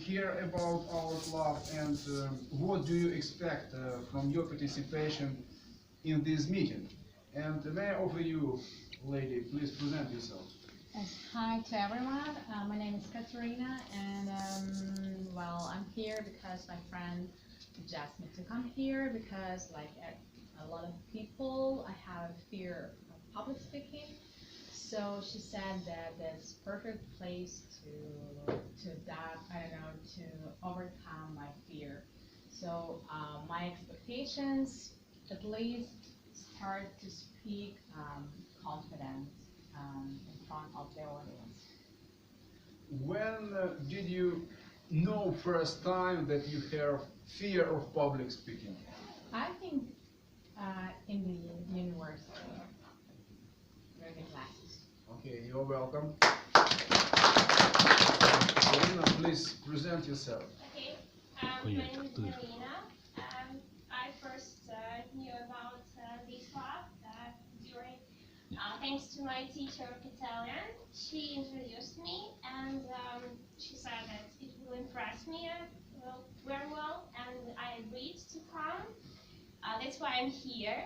hear about our club and what do you expect from your participation in this meeting? And may I offer you, lady, please present yourself. Yes, hi to everyone. My name is Katerina, and well, I'm here because my friend asked me to come here because, like a lot of people, I have fear of public speaking. So she said that that's perfect place to adapt, I don't know, to overcome my fear. So my expectations, at least, start to speak confident in front of the audience. When did you know first time that you have fear of public speaking? I think in the university, during the classes. Okay, you're welcome. Irina, please present yourself. Okay, my name is Irina. I first knew about this club during, thanks to my teacher of Italian. She introduced me and she said that it will impress me very well, and I agreed to come. That's why I'm here.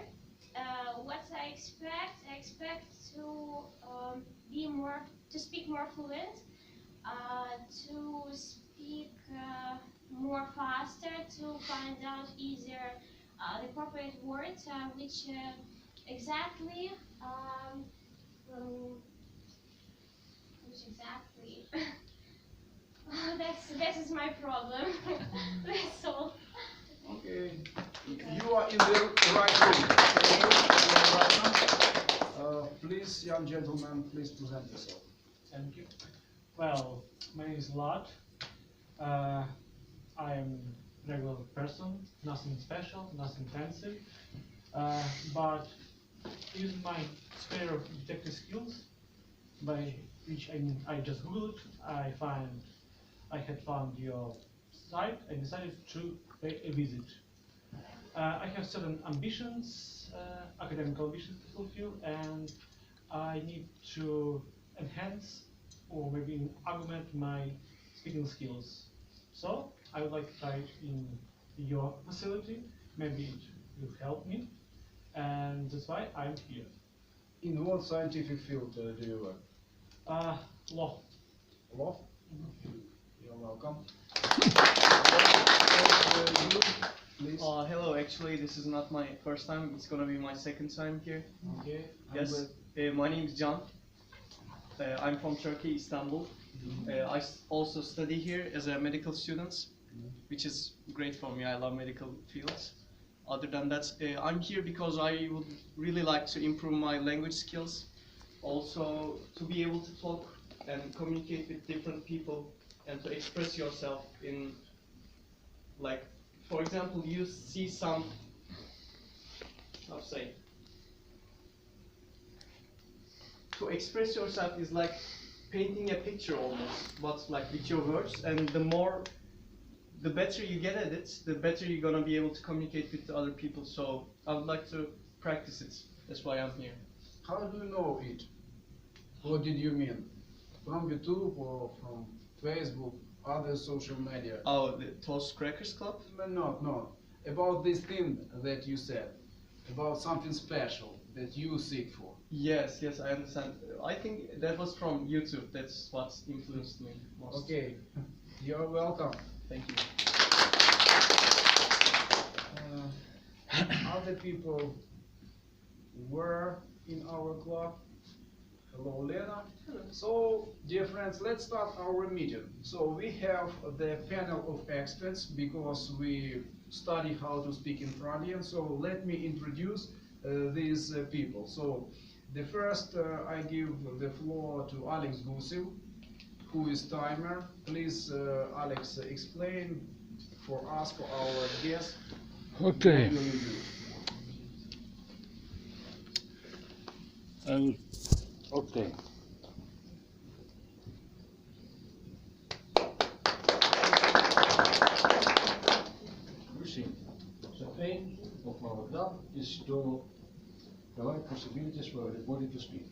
What I expect to to speak more fluent, to speak more faster, to find out easier the appropriate words, which exactly, which exactly. That is my problem. That's all. Okay, you are in the right room. You're welcome. Please, young gentleman, please present yourself. Thank you. Well, my name is Lad. I am a regular person, nothing special, nothing fancy. But using my spare of detective skills, by which I mean I just googled, I had found your site and decided to pay a visit. I have certain ambitions, academic ambitions to fulfill, and I need to enhance or maybe augment my speaking skills. So I would like to try it in your facility. Maybe it will help me, and that's why I'm here. In what scientific field do you work? Law. Law? You're welcome. You, please. Hello, actually this is not my first time, it's gonna be my second time here. Okay. Yes, my name is Can. I'm from Turkey, Istanbul. I also study here as a medical student, which is great for me. I love medical fields. Other than that, I'm here because I would really like to improve my language skills. Also, to be able to talk and communicate with different people and to express yourself in, like, for example, you see some, how to say, to express yourself is like painting a picture almost, but like with your words, and the better you get at it, the better you're gonna be able to communicate with other people. So I would like to practice it. That's why I'm here. How do you know it? What did you mean? From YouTube or from Facebook, other social media? Oh, the Toast Crackers Club? No. About this thing that you said, about something special that you seek for. Yes, I understand. I think that was from YouTube. That's what influenced me most. Okay, you're welcome. Thank you. Other people were in our club. Hello, Lena. Hello. So, dear friends, let's start our meeting. So we have the panel of experts because we study how to speak in Freudian. So let me introduce these people. So the first, I give the floor to Alex Gusev, who is timer. Please, Alex, explain for us, for our guests. Okay. What will you do? Okay. Step 1 of my program is to provide possibilities for everybody to speak.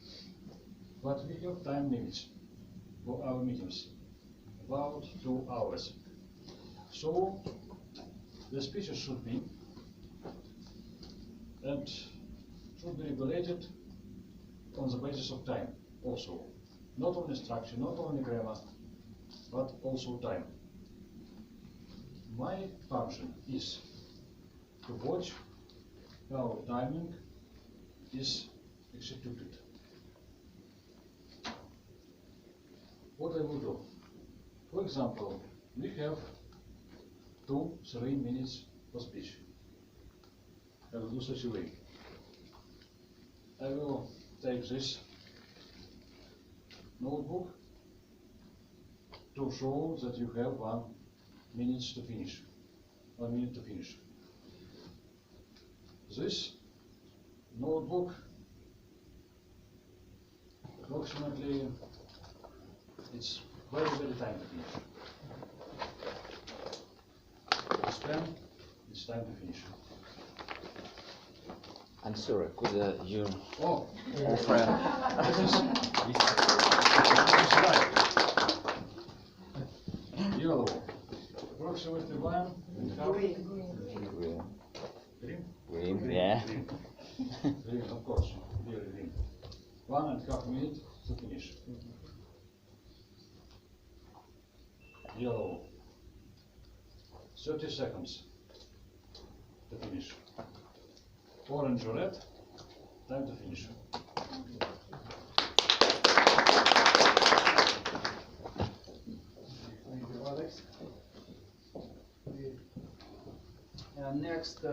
But we have time limits for our meetings, about 2 hours. So the speeches should be and should be regulated on the basis of time also. Not only structure, not only grammar, but also time. My function is to watch how timing is executed. What I will do? For example, we have 2-3 minutes for speech. I will do such a way. I will take this notebook to show that you have 1 minute to finish. 1 minute to finish. This notebook approximately it's very time to finish. This pen, it's time to finish. I'm sorry, could your Oh, friend this is right. Yellow. Approximately 1.5. Green? Green, yeah. Green, of course. Very green. 1.5 minutes to finish. Yellow. 30 seconds to finish. Orange or red, time to finish. Thank you, Alex. Next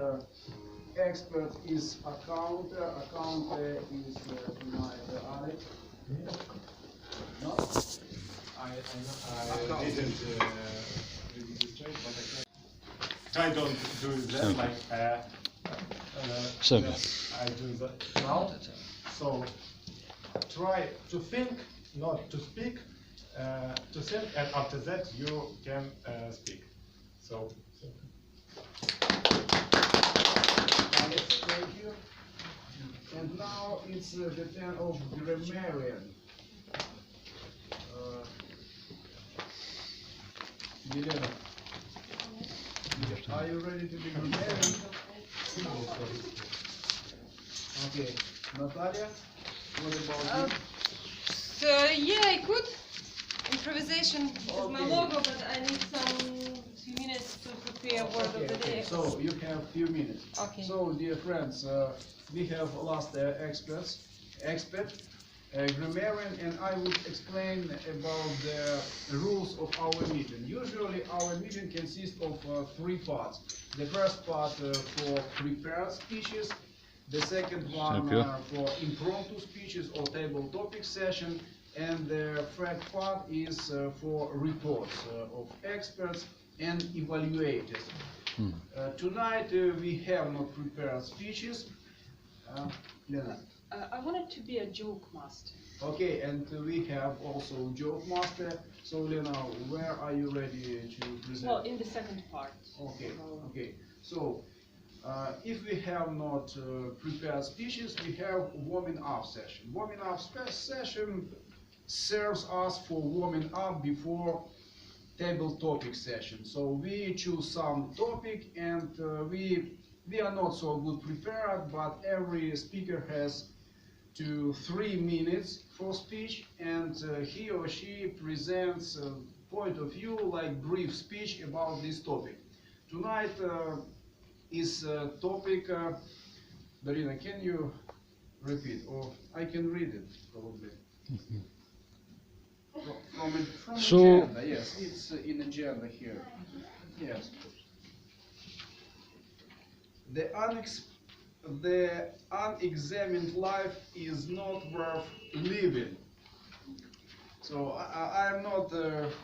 expert is accountant. Accountant is tonight Alex. No? I didn't register, but I don't do that like just I do that now. So try to think, not to speak, to think, and after that you can speak. So. Alex, thank you. And now it's the turn of grammarian. Елена, are you ready to be grammarian? Okay, Natalia, what about you? So yeah, I could. Improvisation is my logo, but I need some few minutes to prepare word of the day. So you have few minutes. Okay. So dear friends, we have last expert, grammarian, and I will explain about the rules of our meeting. Usually our meeting consists of 3 parts. The first part for prepared speeches, the second one for impromptu speeches or table topic session, and the third part is for reports of experts and evaluators. Tonight we have not prepared speeches. Lena. I wanted to be a joke master. Okay, and we have also joke master. So Lena, where are you ready to present? Well, in the second part. Okay, okay. So if we have not prepared speeches, we have warming up session. Warming up session serves us for warming up before table topic session. So we choose some topic, and we are not so good prepared, but every speaker has 3 minutes for speech, and he or she presents a point of view, like brief speech about this topic. Tonight is topic, Darina, can you repeat, or I can read it probably. From agenda, yes, it's in agenda here. Yes. The unexamined life is not worth living. So I am not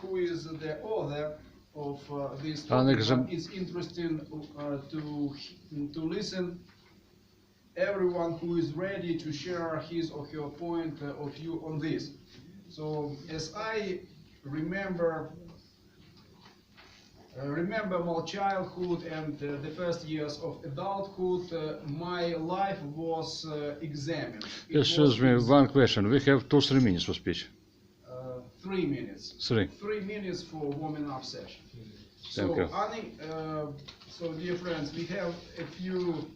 who is the author of this topic, but it's interesting to listen everyone who is ready to share his or her point of view on this. So as I remember my childhood and the first years of adulthood, my life was examined. Excuse me, one question. We have 2-3 minutes for speech. 3 minutes. 3. 3 minutes for warming up session. Thank you. So, dear friends, we have a few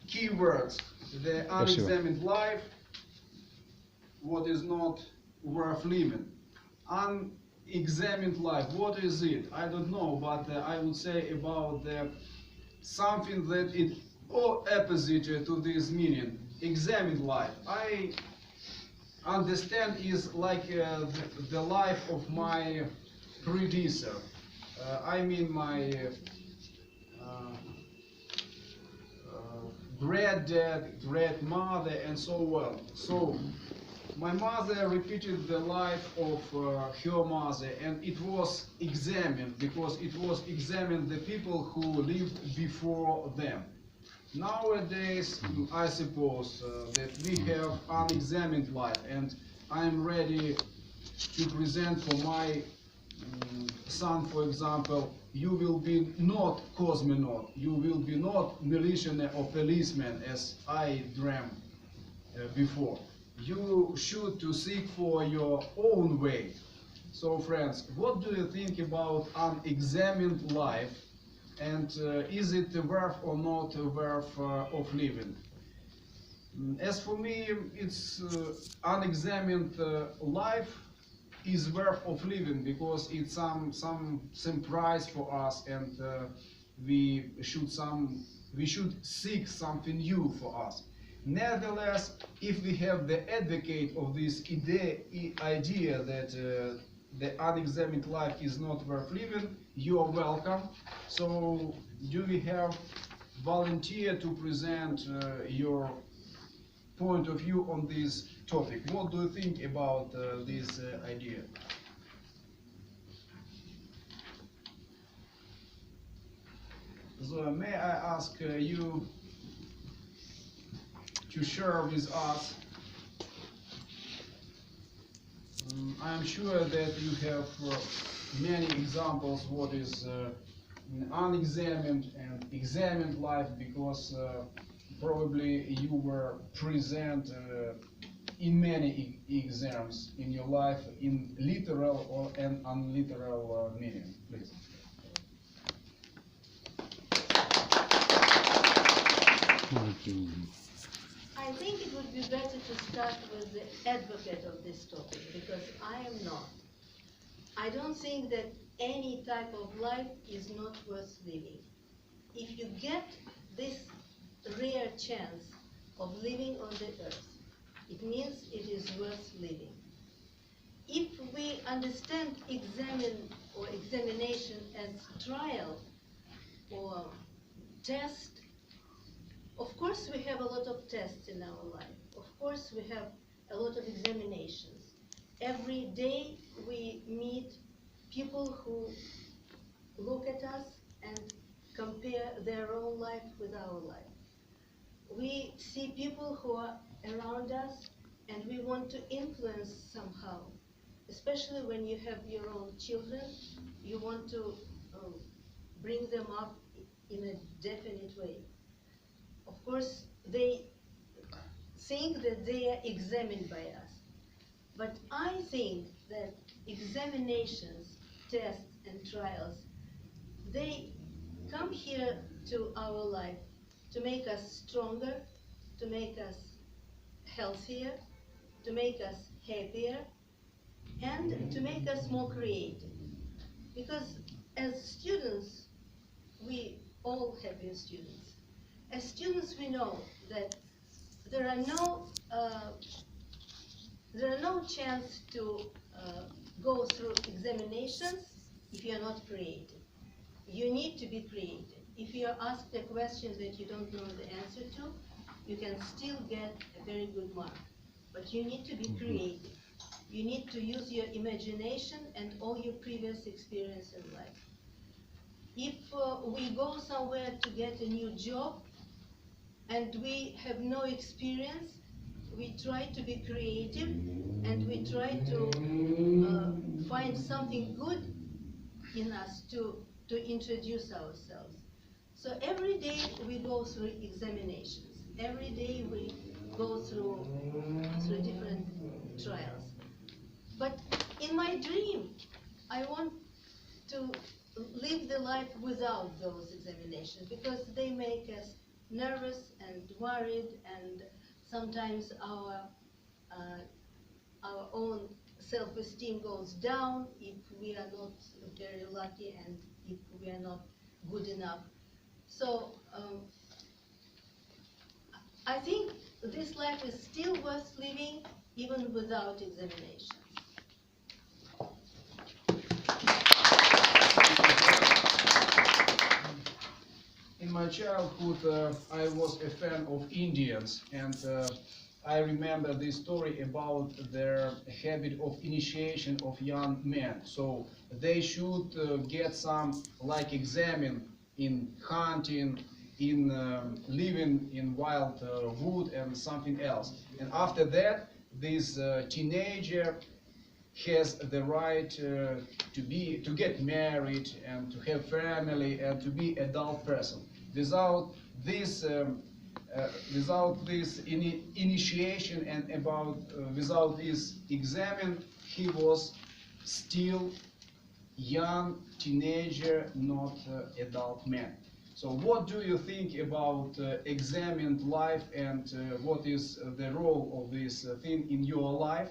keywords: the unexamined life, what is not worth living. Unexamined life, what is it? I don't know, but I would say about something that is opposite to this meaning. Examined life, I understand, is like the life of my predecessor. I mean my granddad, grandmother, and so on. So my mother repeated the life of her mother, and it was examined because it was examined the people who lived before them. Nowadays, I suppose that we have unexamined life, and I'm ready to present for my son, for example. You will be not cosmonaut, you will be not military or policeman as I dreamt before. You should to seek for your own way. So friends, what do you think about unexamined life, and is it worth or not worth of living? As for me, it's unexamined life is worth of living because it's some prize for us, and we should seek something new for us. Nevertheless, if we have the advocate of this idea that the unexamined life is not worth living, you are welcome. So, do we have volunteer to present your point of view on this topic? What do you think about this idea? So, may I ask you to share with us? I'm sure that you have many examples what is unexamined and examined life, because probably you were present in many exams in your life, in literal or an unliteral meaning. Please. I think it would be better to start with the advocate of this topic, because I am not. I don't think that any type of life is not worth living. If you get this rare chance of living on the earth, it means it is worth living. If we understand examination as trial or test, of course we have a lot of tests in our life. Of course we have a lot of examinations. Every day we meet people who look at us and compare their own life with our life. We see people who are around us and we want to influence somehow. Especially when you have your own children, you want to bring them up in a definite way. Of course, they think that they are examined by us. But I think that examinations, tests, and trials, they come here to our life to make us stronger, to make us healthier, to make us happier, and to make us more creative. Because as students, we all have been students. As students, we know that there are no chance to go through examinations if you are not creative. You need to be creative. If you are asked a question that you don't know the answer to, you can still get a very good mark. But you need to be creative. You need to use your imagination and all your previous experience in life. If we go somewhere to get a new job and we have no experience, we try to be creative and we try to find something good in us to introduce ourselves. So every day we go through examinations. Every day we go through different trials. But in my dream, I want to live the life without those examinations because they make us nervous and worried, and sometimes our own self-esteem goes down if we are not very lucky and if we are not good enough. So I think this life is still worth living even without examinations. In my childhood, I was a fan of Indians, and I remember this story about their habit of initiation of young men. So they should get some like examine in hunting, in living in wild wood and something else. And after that, this teenager has the right to get married and to have family and to be adult person. Without this initiation and without this exam, he was still young teenager, not adult man. So what do you think about examined life, and what is the role of this thing in your life?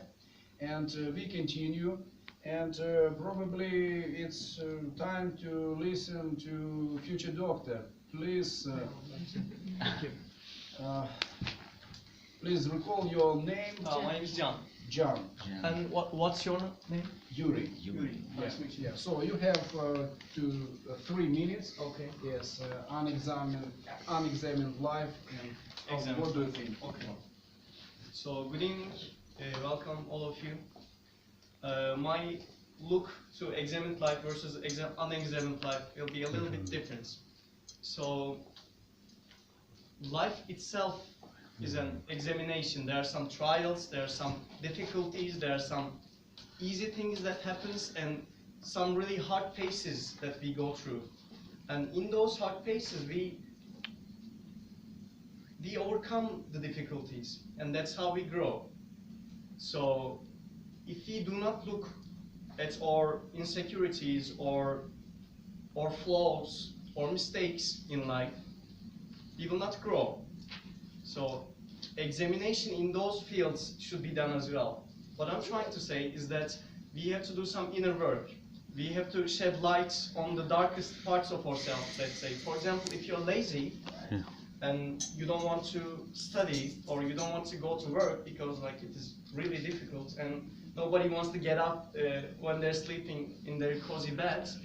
And we continue, and probably it's time to listen to future doctor. Please, please recall your name. My name is John. John. And what's your name? Yuri. Yuri. Nice to meet you. Yeah. So you have 3 minutes. Okay. Yes, unexamined life, and Examined. what do you think? Okay. So good evening, welcome all of you. My look to examined life versus unexamined life will be a little bit different. So life itself is an examination. There are some trials, there are some difficulties, there are some easy things that happens, and some really hard phases that we go through. And in those hard phases, we overcome the difficulties, and that's how we grow. So if we do not look at our insecurities or flaws or mistakes in life, we will not grow. So examination in those fields should be done as well. What I'm trying to say is that we have to do some inner work. We have to shed light on the darkest parts of ourselves, let's say. For example, if you're lazy and you don't want to study or you don't want to go to work because like it is really difficult and nobody wants to get up when they're sleeping in their cozy beds,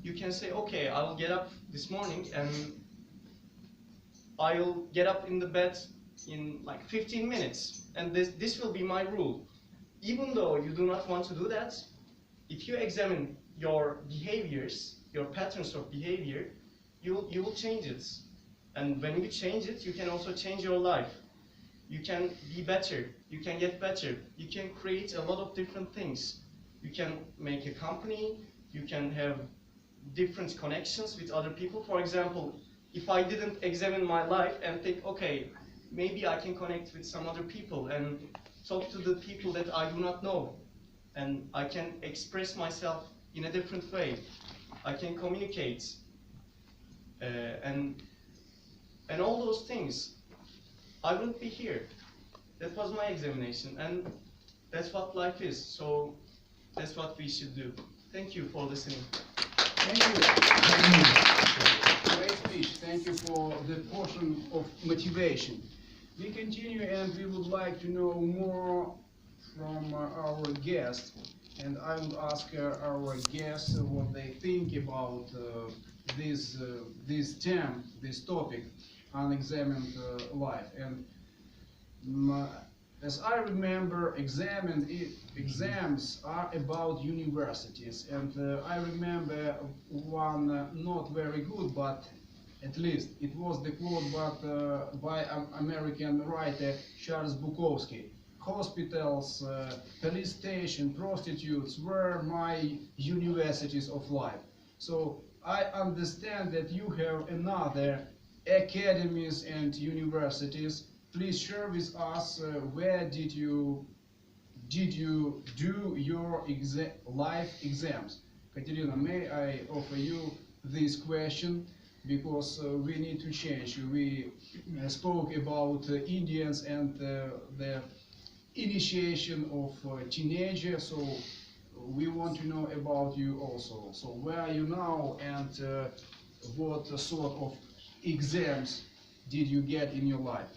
you can say, okay, I will get up this morning and I'll get up in the bed in like 15 minutes, and this will be my rule. Even though you do not want to do that, if you examine your behaviors, your patterns of behavior, you will change it. And when you change it, you can also change your life. You can be better, you can get better, you can create a lot of different things. You can make a company, you can have different connections with other people. For example, if I didn't examine my life and think, okay, maybe I can connect with some other people and talk to the people that I do not know, and I can express myself in a different way. I can communicate, and all those things, I wouldn't be here. That was my examination, and that's what life is. So that's what we should do. Thank you for listening. Thank you. Great speech. Thank you for the portion of motivation. We continue, and we would like to know more from our guests. And I would ask our guests what they think about this term, this topic, unexamined life. And as I remember, exams are about universities, and I remember one not very good, but at least it was the quote by American writer Charles Bukowski. Hospitals, police station, prostitutes were my universities of life. So I understand that you have another academies and universities. Please share with us where did you do your life exams? Katerina, may I offer you this question? Because we need to change. We spoke about Indians and the initiation of teenagers, so we want to know about you also. So where are you now, and what sort of exams did you get in your life?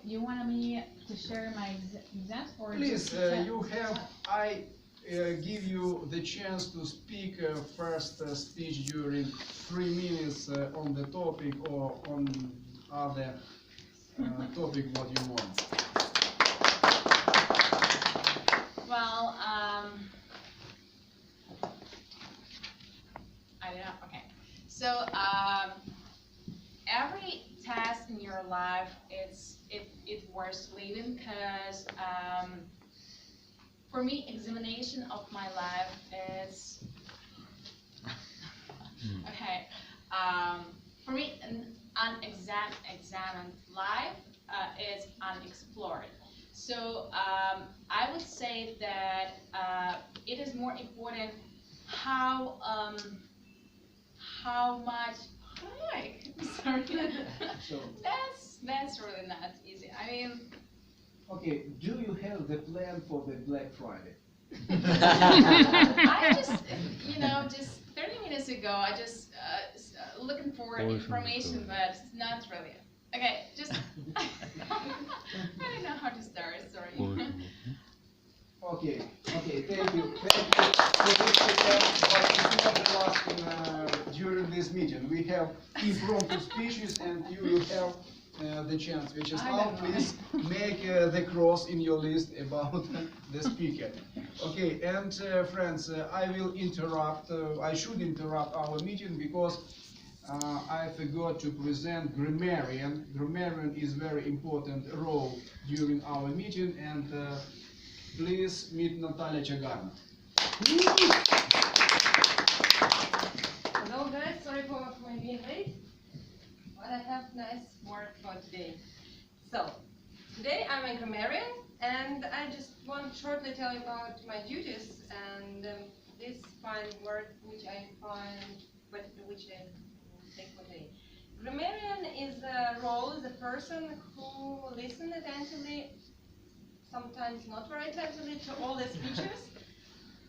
You want me to share my exams or Please, just to tell- you have, I give you the chance to speak first speech during 3 minutes on the topic or on other topic what you want. Well, I don't know. Okay, so every task in your life it's worth living because for me examination of my life is okay. For me an unexamined life is unexplored. So I would say that it is more important how much. Hi, sorry. So, That's really not easy. I mean, okay, do you have the plan for the Black Friday? I just just 30 minutes ago, I just looking for information, but it's not really. Okay, just I don't know how to start. Sorry. Okay, thank you. Thank you for this attempt, but it's not the last during this meeting. We have impromptu speeches and you will have the chance. Which is I now, don't know. please make the cross in your list about the speaker. Okay, and friends, I will interrupt, I should interrupt our meeting because I forgot to present grammarian. Grammarian is very important role during our meeting, and please meet Natalia Chagarna. Hello guys, sorry for being late, but I have nice work for today. So, today I'm a grammarian and I just want to shortly tell you about my duties and this fine word which I take for today. Grammarian is a role, the person who listens attentively, sometimes not very attentively, to all the speeches,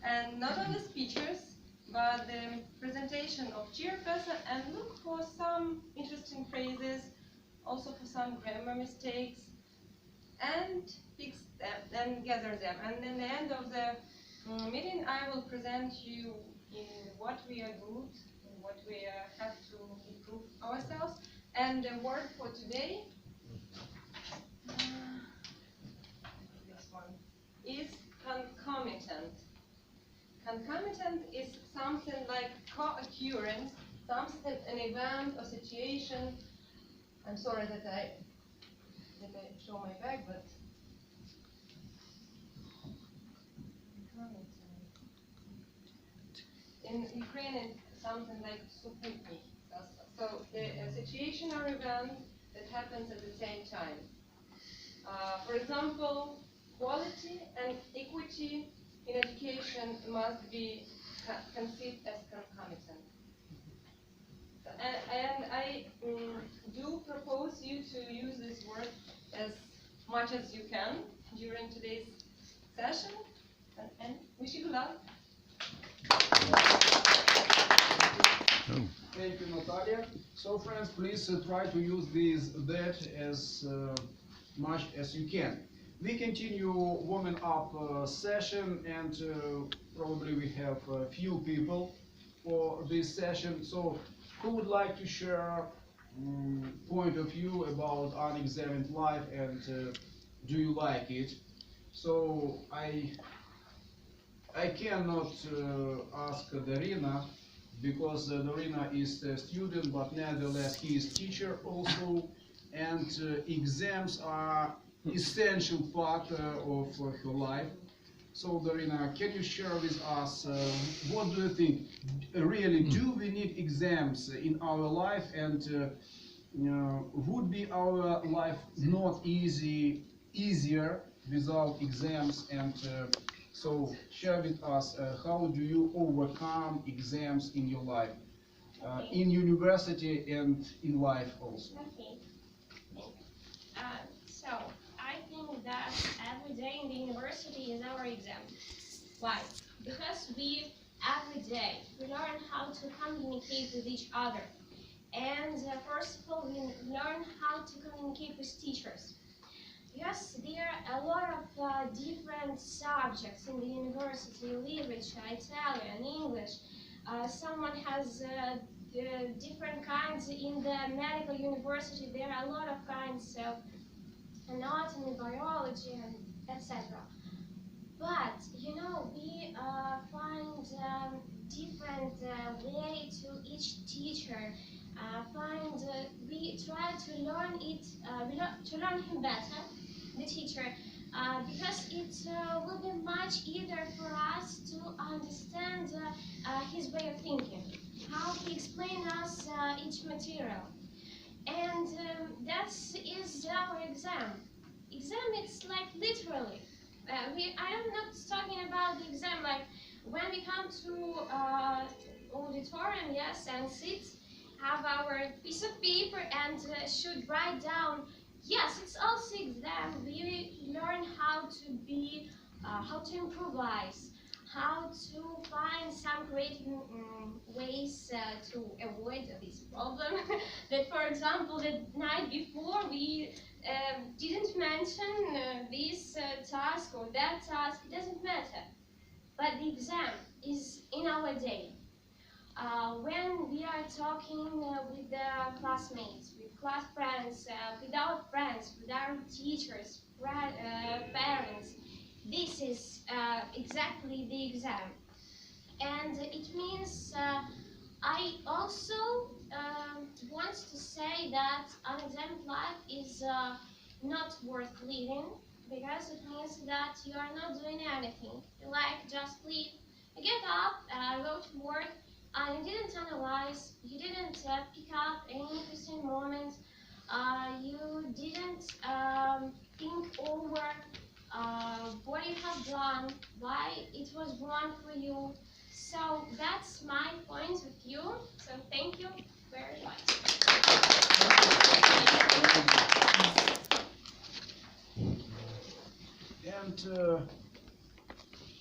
and not only speeches, but the presentation of chairperson, and look for some interesting phrases, also for some grammar mistakes, and fix them and gather them. And in the end of the meeting, I will present you in what we are good, in what we have to improve ourselves. And the word for today, this one, is concomitant. Concomitant is something like co-occurrence, something, an event or situation. I'm sorry that I show my bag, but in Ukrainian it's something like suputnik. So the situation or event that happens at the same time. For example, quality and equity in education must be conceived as concomitant. And I do propose you to use this word as much as you can during today's session, and wish you good luck. Thank you, Natalia. So, friends, please try to use that as much as you can. We continue warming up session, and probably we have a few people for this session. So, who would like to share point of view about unexamined life, and do you like it? So, I cannot ask Darina because Darina is a student, but nevertheless he is teacher also, and exams are essential part of her life. So Darina, can you share with us what do you think? Really, do we need exams in our life, and would be our life not easier without exams, and So share with us how do you overcome exams in your life, in university and in life also. Okay. So I think that every day in the university is our exam. Why? Because we every day we learn how to communicate with each other. And first of all, we learn how to communicate with teachers. Yes, there are a lot of different subjects in the university: literature, Italian, English. Someone has different kinds in the medical university. There are a lot of kinds of anatomy, biology, and etc. But you know, we find different way to each teacher. We try to learn it. To learn him better, the teacher, because it will be much easier for us to understand his way of thinking, how he explains us each material, and that is our exam. Exam, it's like literally. I am not talking about the exam like when we come to auditorium, yes, and sit, have our piece of paper and should write down. Yes, it's also exam. We learn how to improvise, how to find some creative ways to avoid this problem. That, for example, the night before we didn't mention this task or that task. It doesn't matter. But the exam is in our day. When we are talking with the classmates, with class friends, with our friends, with our teachers, parents, this is exactly the exam. And it means I also want to say that unexamined life is not worth living, because it means that you are not doing anything. You like just sleep, you get up, go to work, and you didn't analyze, you didn't pick up any interesting moments, you didn't think over what you have done, why it was wrong for you. So that's my point of view. So thank you very much. And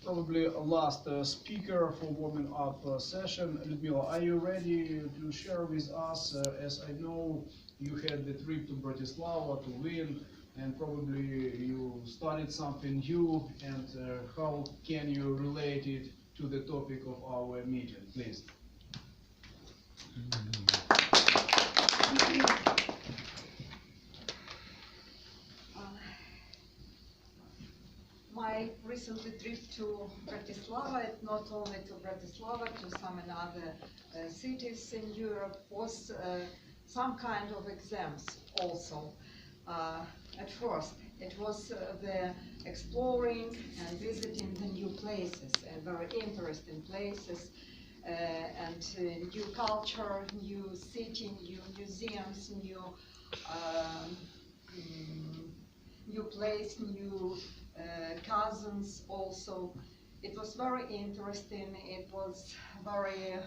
probably a last speaker for warming up session. Ludmila, are you ready to share with us, as I know you had the trip to Bratislava to win, and probably you studied something new, and how can you relate it to the topic of our meeting, please? My recent trip to Bratislava, and not only to Bratislava, to some other cities in Europe, was some kind of exams also. At first, it was the exploring and visiting the new places, and very interesting places, and new culture, new city, new museums, new place, new cousins also. It was very interesting. It was very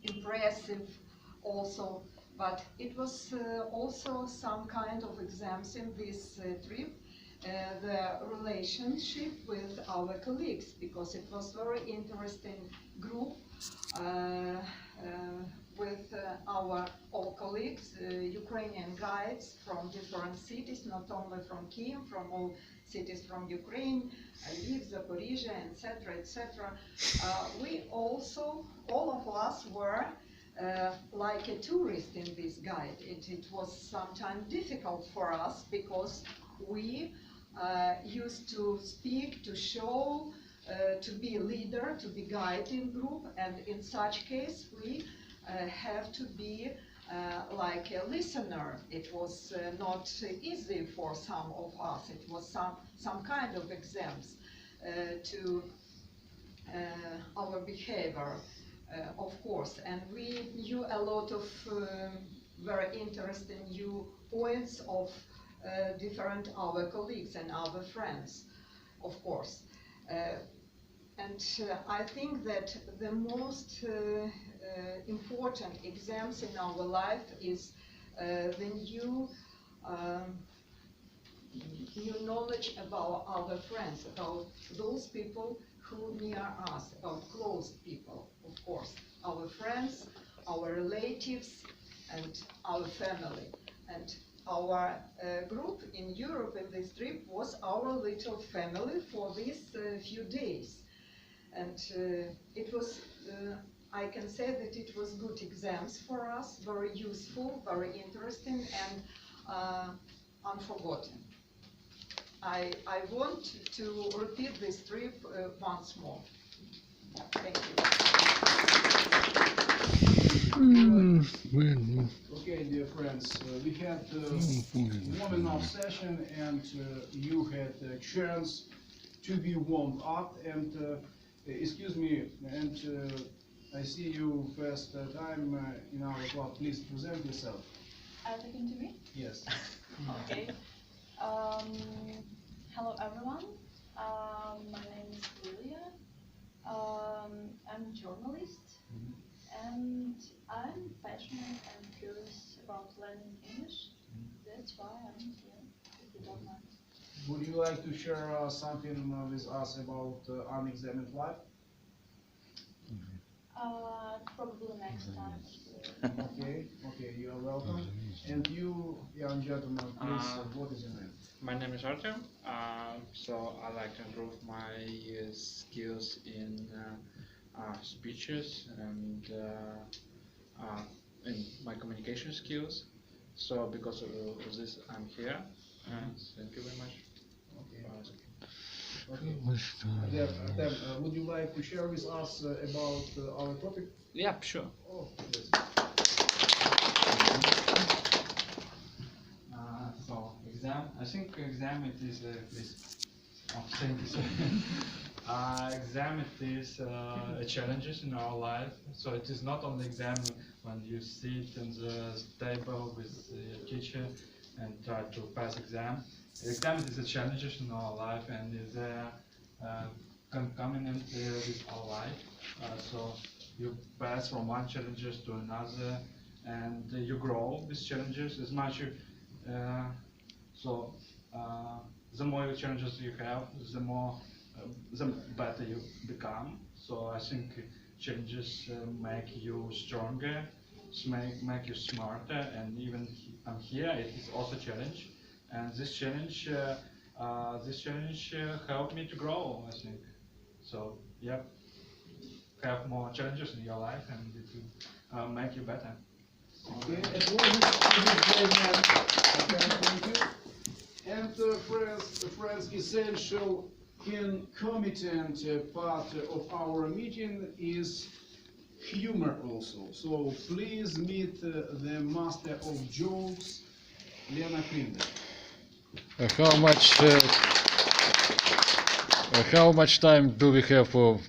impressive also, but it was also some kind of exams in this trip, the relationship with our colleagues, because it was very interesting group with our all colleagues, Ukrainian guides from different cities, not only from Kiev, from all cities from Ukraine, Lviv, Zaporizhia, etc., etc. We also, all of us were like a tourist in this guide. It was sometimes difficult for us because we used to speak, to show, to be leader, to be guiding group, and in such case we have to be like a listener. It was not easy for some of us. It was some kind of exams to our behavior, of course. And we knew a lot of very interesting new points of different our colleagues and our friends, of course. I think that the most important exams in our life is the new knowledge about our friends, about those people who near us, about close people, of course, our friends, our relatives, and our family. And our group in Europe in this trip was our little family for these few days. And it was, I can say that it was good exams for us, very useful, very interesting, and unforgotten. I want to repeat this trip once more. Thank you. Okay, dear friends, we had warming up session, and you had a chance to be warmed up. And excuse me, and I see you first time in our club. Please present yourself. Are you talking to me? Yes. Okay. Hello everyone. My name is Lilia. I'm a journalist, and I'm passionate and curious about learning English. That's why I'm here, if you don't mind. Would you like to share something with us about unexamined life? Probably next time. Okay, you are welcome. And you, young gentleman, please, what is your name? My name is Artem. So I like to improve my skills in speeches and in my communication skills. So because of this, I'm here. Thank you very much. Okay. Would you like to share with us about our topic? Yeah, sure. Oh, yes. So exam, I think exam it is exam it is a challenges in our life. So it is not only exam when you sit in the table with the teacher and try to pass exam. Exam is a challenges in our life and is concomitant with our life. So you pass from one challenges to another, and you grow with challenges as much. The more challenges you have, the better you become. So I think challenges make you stronger, make you smarter, and even I'm here, it is also a challenge. And this challenge helped me to grow, I think. So, yeah, have more challenges in your life, and it will make you better. Okay, thank you. And friends, essential concomitant part of our meeting is humor also. So please meet the master of jokes, Lena Klinder. How much time do we have for?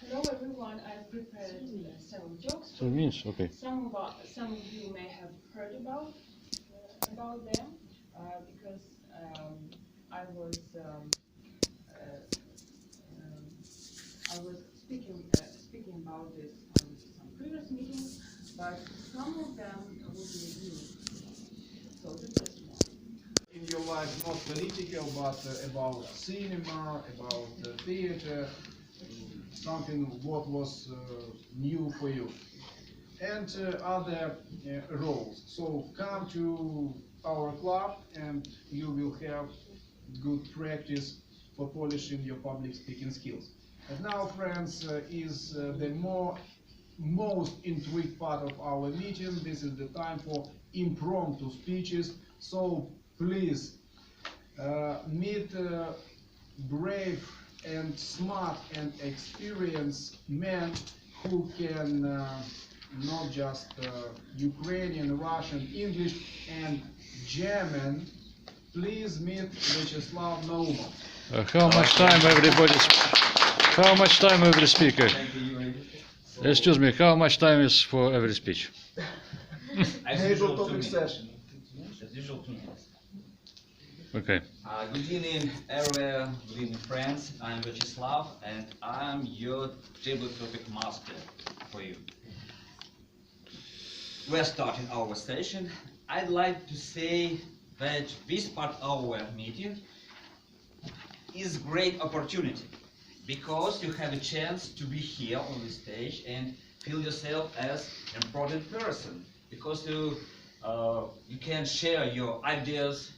Hello everyone, I've prepared several jokes. 2 minutes, okay. Some of you may have heard about them because I was speaking about this on some previous meetings, but some of them will be new. So this is one. In your life, not political, but about cinema, about theater, something what was new for you, and other roles. So come to our club and you will have good practice for polishing your public speaking skills. And now, friends, is the most intriguing part of our meeting. This is the time for impromptu speeches. So please meet brave and smart and experienced men who can not just Ukrainian, Russian, English, and German. Please meet Vyacheslav Naumov. How much time every speaker? Excuse me, how much time is for every speech? As Major usual, 2 topic minutes. session. As usual, 2 minutes. Okay. Good evening, everyone. Good evening, friends. I'm Vyacheslav, and I'm your table topic master for you. We're starting our session. I'd like to say that this part of our meeting is great opportunity because you have a chance to be here on the stage and feel yourself as an important person because you can share your ideas,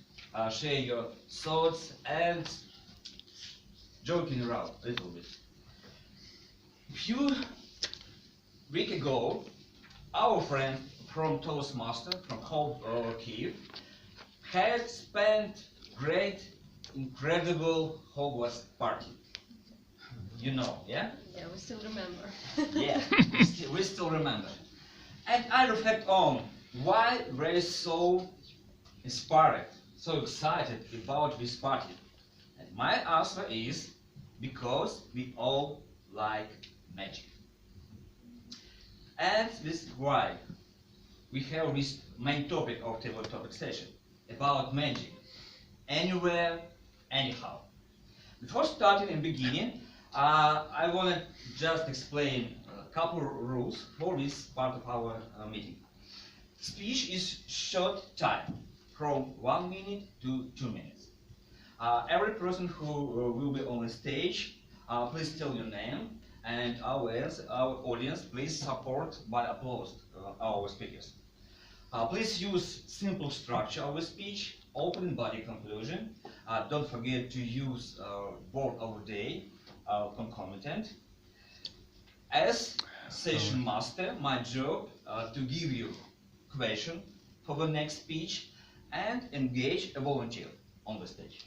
share your thoughts and joking around a little bit. A few weeks ago, our friend from Toastmaster, from Kyiv, had spent great, incredible Hogwarts party. You know, yeah? Yeah, we still remember. Yeah, we still remember. And I reflect on why we're so inspired, so excited about this party. And my answer is because we all like magic. And this is why we have this main topic of table topic session about magic, anywhere, anyhow. Before starting and beginning, I want to just explain a couple rules for this part of our meeting. Speech is short time, from 1 minute to 2 minutes. Every person who will be on the stage, please tell your name, and our audience, please support by applause our speakers. Please use simple structure of the speech, opening body conclusion. Don't forget to use word of the day, concomitant. As session master, my job to give you question for the next speech and engage a volunteer on the stage.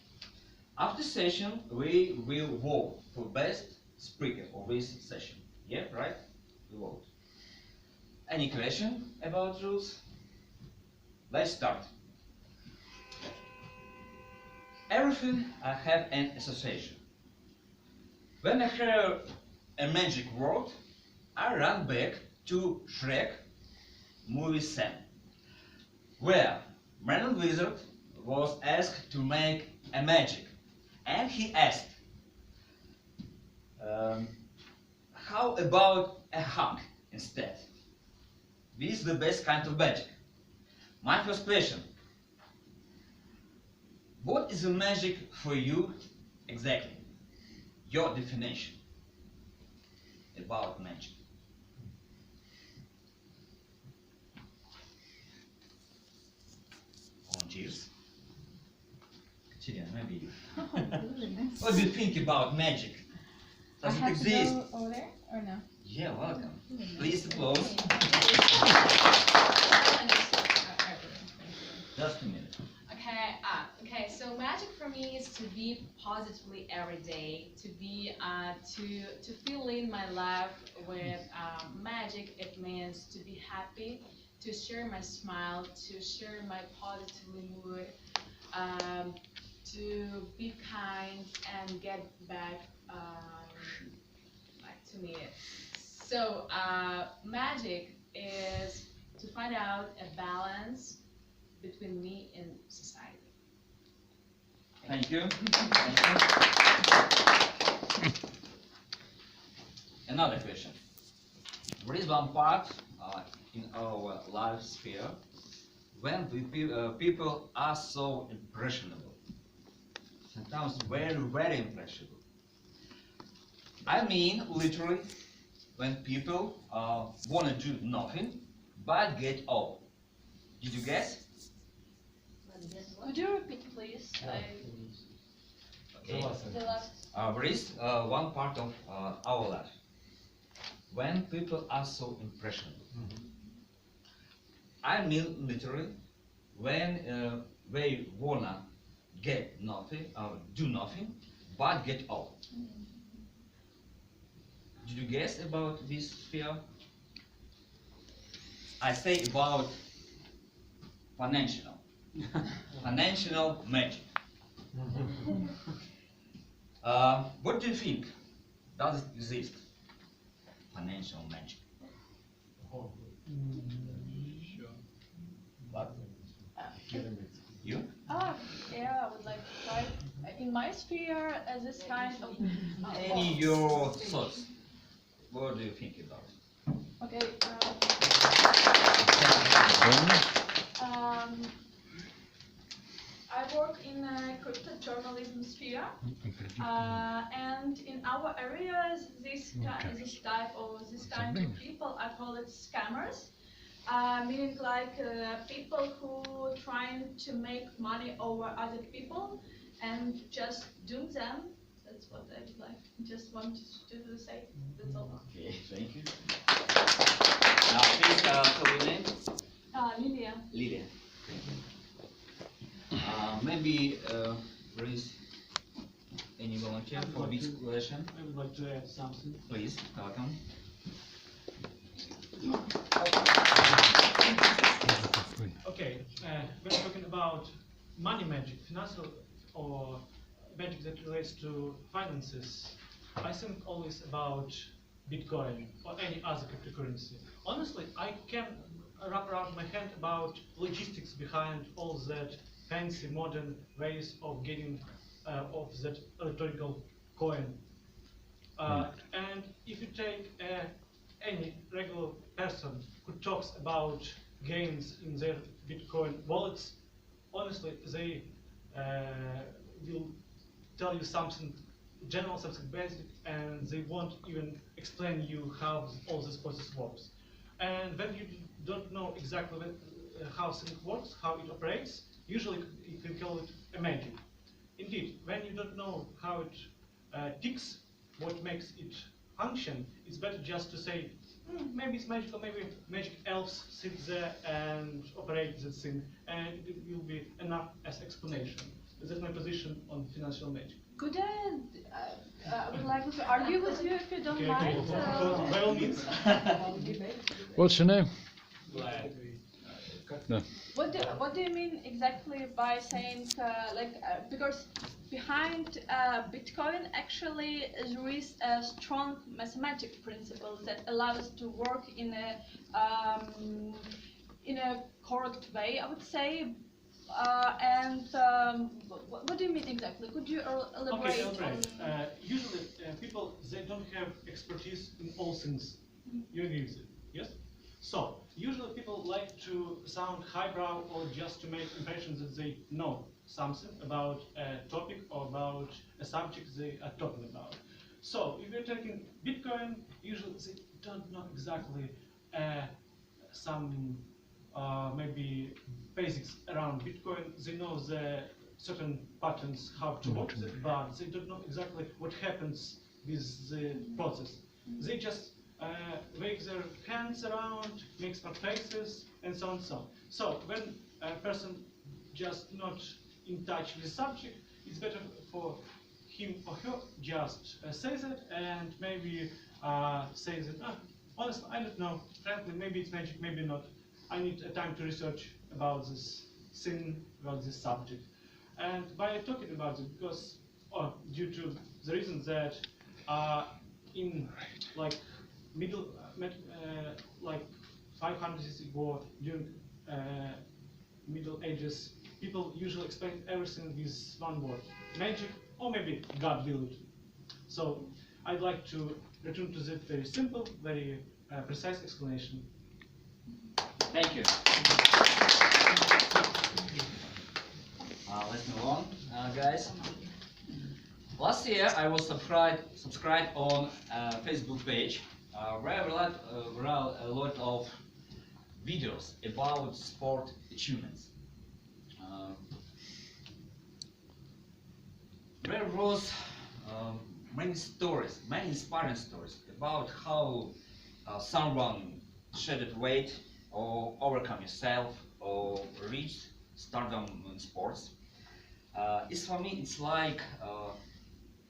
After session, we will vote for best speaker of this session. Yeah, right? We vote. Any question about rules? Let's start. Everything have an association. When I hear a magic word, I run back to Shrek movie scene, where Man and Wizard was asked to make a magic, and he asked, how about a hug instead? This is the best kind of magic. My first question, what is the magic for you exactly? Your definition about magic. Volunteers? Katerina, maybe you. What do you think about magic? Does it exist? To go over there or no? Yeah, welcome. Please applause. Just a minute. Okay, so magic for me is to be positively every day, to be to fill in my life with magic. It means to be happy, to share my smile, to share my positive mood, to be kind and get back to me. So magic is to find out a balance between me and society. Thank you. Another question. There is one part in our life sphere when people are so impressionable. Sometimes very, very impressionable. I mean, literally, when people want to do nothing but get old. Did you guess? Could you repeat, please? Okay. The last. There is one part of our life when people are so impressionable. I mean literally when they wanna get nothing, do nothing, but get old. Did you guess about this sphere? I say about financial magic. What do you think? Does it exist? Financial magic. You? Yeah, I would like to try. In my sphere, this kind of. Any your thoughts? What do you think about it? Okay. I work in a crypto journalism sphere, and in our areas, this type or this kind of people, I call it scammers. Meaning like people who trying to make money over other people and just doom them. That's what I would like. Just want to say. That's all. Okay, thank you. Now please call your name. Lydia. Lydia. Thank you. Maybe there is any volunteer for this question? I would like to add something. Please, welcome. Okay, when talking about money magic, financial or magic that relates to finances, I think always about Bitcoin or any other cryptocurrency. Honestly, I can wrap around my hand about logistics behind all that fancy modern ways of getting of that electronic coin. And if you take any regular person who talks about gains in their Bitcoin wallets, honestly, they will tell you something general, something basic, and they won't even explain you how all this process works. And when you don't know exactly how things works, how it operates, usually you can call it a magic. Indeed, when you don't know how it ticks, what makes it function, it's better just to say, maybe it's magic, or maybe magic elves sit there and operate this thing, and it will be enough as explanation. That's my position on financial magic. Could I would like to argue with you if you don't mind? By all means. What's your name? No. What do you mean exactly by saying because behind Bitcoin actually there is a strong mathematic principle that allows to work in a correct way, I would say. What do you mean exactly? Could you elaborate? Okay, usually people, they don't have expertise in all things. You agree with it? Yes? So, usually people like to sound highbrow or just to make impressions that they know something about a topic or about a subject they are talking about. So, if you're taking Bitcoin, usually they don't know exactly some maybe basics around Bitcoin. They know the certain patterns how to work with it, but they don't know exactly what happens with the process. They just wave their hands around, make smart faces, and so on and so on. So when a person just not in touch with the subject, it's better for him or her just say that and maybe say that, honestly, I don't know, frankly, maybe it's magic, maybe not. I need time to research about this thing, about this subject. And by talking about it, because due to the reason that in like like 500 years ago, during Middle Ages, people usually explain everything with one word: magic, or maybe God will it. So I'd like to return to that very simple, very precise explanation. Thank you. Let's move on, guys. Last year I was subscribed on a Facebook page where there are a lot of videos about sport achievements. There was many stories, many inspiring stories about how someone shedded weight or overcome yourself or reach stardom in sports. It's for me, it's like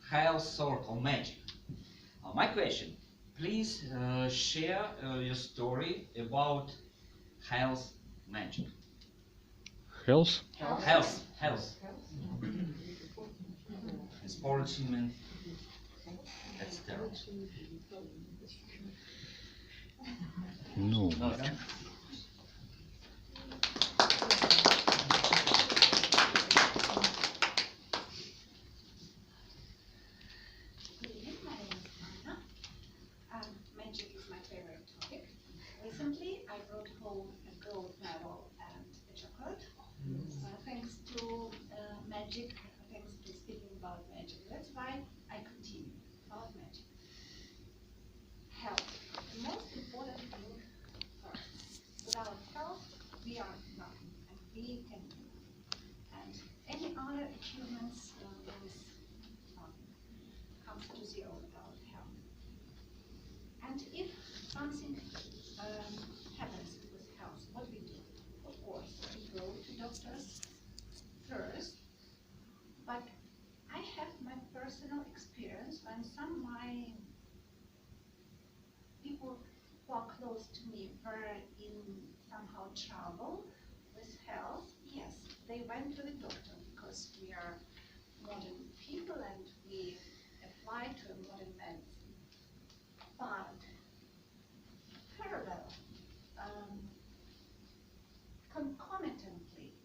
health, sort of magic. My question, please share your story about health magic. Health? Health. Sport achievement, etc. No. magic, thanks to speaking about magic. That's why I continue about magic. Health, the most important thing first. Without health, we are nothing, and we can do. And any other achievements is nothing, comes to zero without health. And if something happens with health, what we do? Of course, we go to doctors first, but I have my personal experience when some of my people who are close to me were in somehow trouble with health. Yes, they went to the doctor because we are modern people and we apply to a modern medicine. But parallel, concomitantly,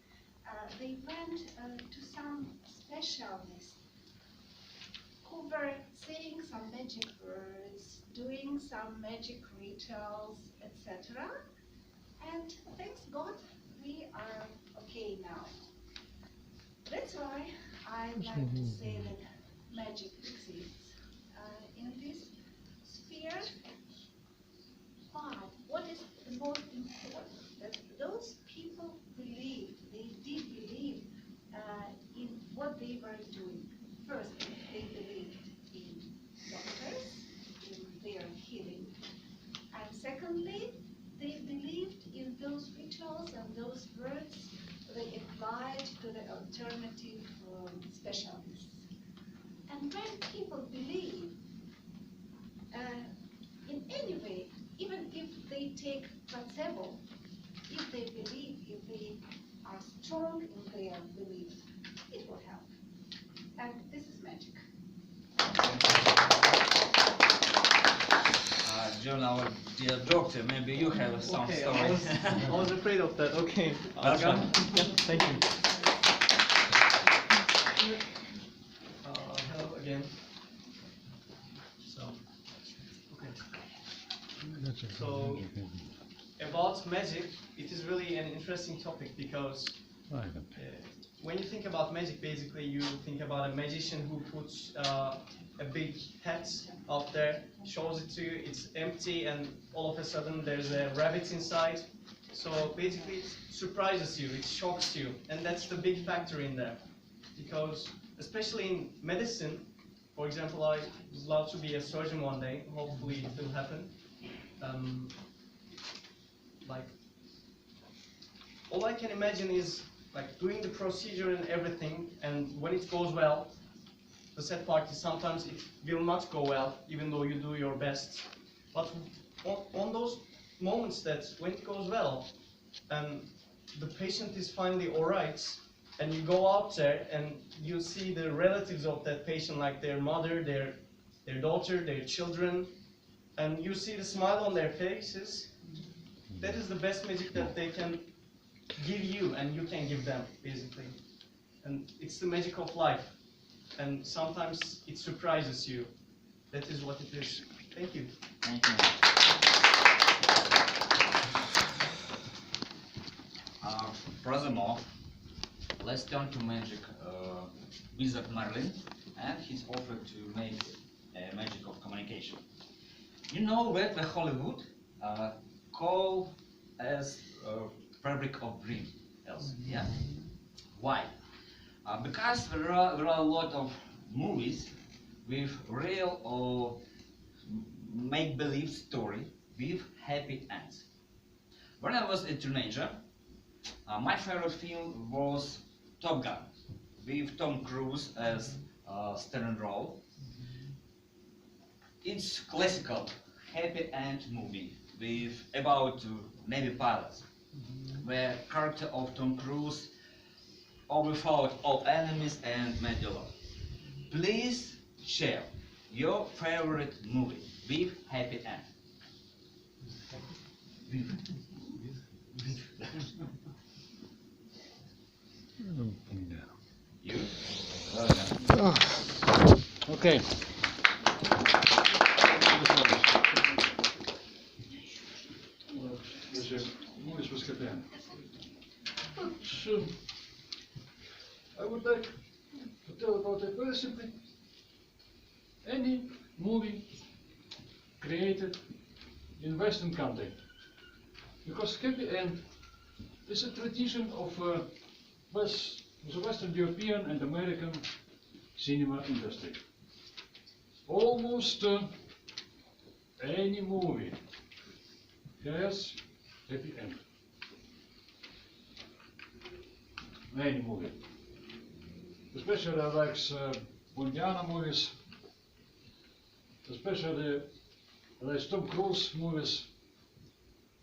they went to some specialists who were saying some magic words, doing some magic rituals, etc. And thanks God, we are okay now. That's why I like to say that magic exists in this sphere. But what is the most important? That those people believed, they did believe in what they were doing. First, they believed in doctors, in their healing. And secondly, they believed in those rituals and those words they applied to the alternative specialists. And when people believe in any way, even if they take placebo, if they believe, if they are strong in their belief, it will help. And this is magic. John, our dear doctor, maybe you have some story. I was afraid of that. Okay. Welcome. Yeah, thank you. Hello again. So, about magic, it is really an interesting topic because when you think about magic, basically you think about a magician who puts a big hat up there, shows it to you, it's empty, and all of a sudden there's a rabbit inside. So basically it surprises you, it shocks you, and that's the big factor in there. Because especially in medicine, for example, I would love to be a surgeon one day, hopefully it will happen. Like, all I can imagine is like doing the procedure and everything, and when it goes well, the sad part is sometimes it will not go well, even though you do your best. But on those moments that when it goes well, and the patient is finally alright, and you go out there and you see the relatives of that patient, like their mother, their daughter, their children, and you see the smile on their faces, that is the best magic that they can give you and you can give them, basically. And it's the magic of life. And sometimes it surprises you. That is what it is. Thank you. Thank you. Furthermore, let's turn to magic wizard Merlin and his offer to make a magic of communication. You know what the Hollywood call as fabric of dream, Elsa? Yeah. Why? Because there are a lot of movies with real or make-believe story with happy ends. When I was a teenager, my favorite film was Top Gun, with Tom Cruise as starring role. It's classical happy end movie with about Navy pilots, where character of Tom Cruise overfought all enemies and made a lot. Please share your favorite movie with happy end. You? Okay. I would like very simply, any movie created in Western context. Because happy end is a tradition of the Western European and American cinema industry. Almost any movie has happy end. Any movie. Especially I like Bondiana movies, especially I like Tom Cruise movies,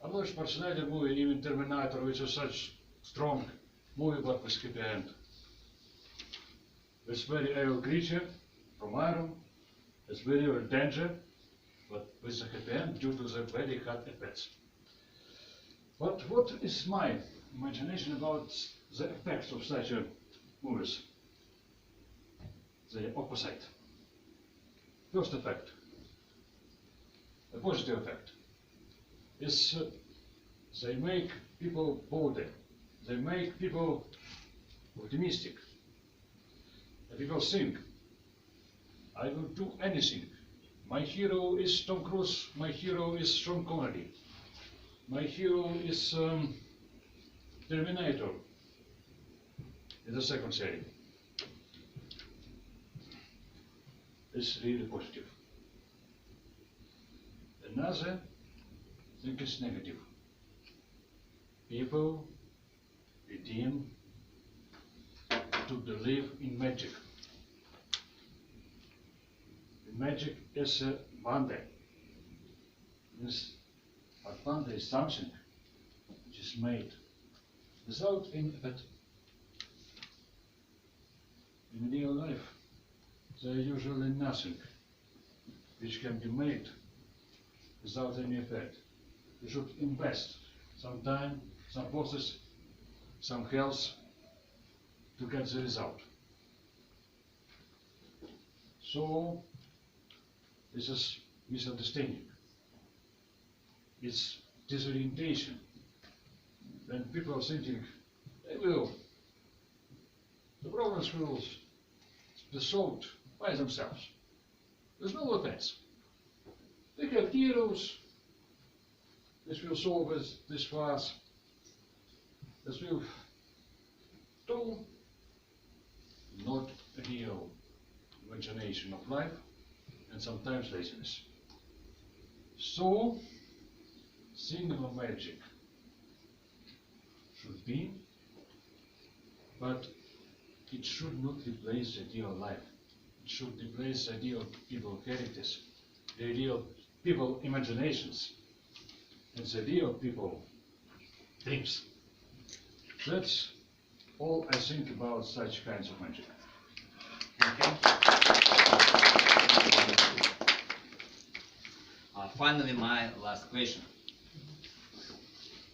Arnold Schwarzenegger movie, even Terminator, which is such strong movie but with happy end. This very evil creature from Iron, it's very real danger, but with a happy end due to the very hard effects. But what is my imagination about the effects of such movies? The opposite. First effect, a positive effect, is they make people bolder, they make people optimistic. The people think, I will do anything. My hero is Tom Cruise, my hero is Sean Connery, my hero is Terminator in the second series. It's really positive. Another thing is negative. People begin to believe in magic. Magic is a wonder. But wonder is something which is made without any effect. In real life, there is usually nothing which can be made without any effect. You should invest some time, some process, some health to get the result. So, this is misunderstanding. It's disorientation. When people are thinking, the problems will be solved by themselves. There's no offense. They have heroes. This will solve this for us. This will do not a real imagination of life and sometimes laziness. So, cinema magic should be, but it should not replace the real life. It should replace the real people characters, the real people imaginations, and the real people dreams. That's all I think about such kinds of magic. Finally, my last question.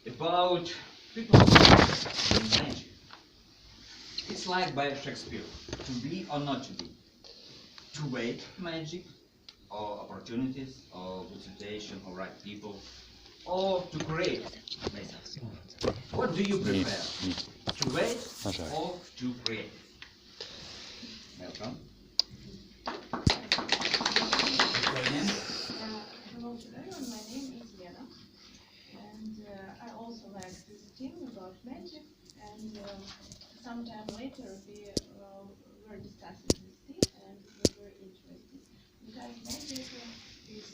About people in magic. It's like by Shakespeare, to be or not to be. To wait magic, or opportunities, or good situation, or right people, or to create magic. What do you prefer? To wait or to create? Welcome. Hello to everyone, my name is Lena, and I also like this theme about magic, and sometime later we were discussing this theme, and it was very interesting, because magic is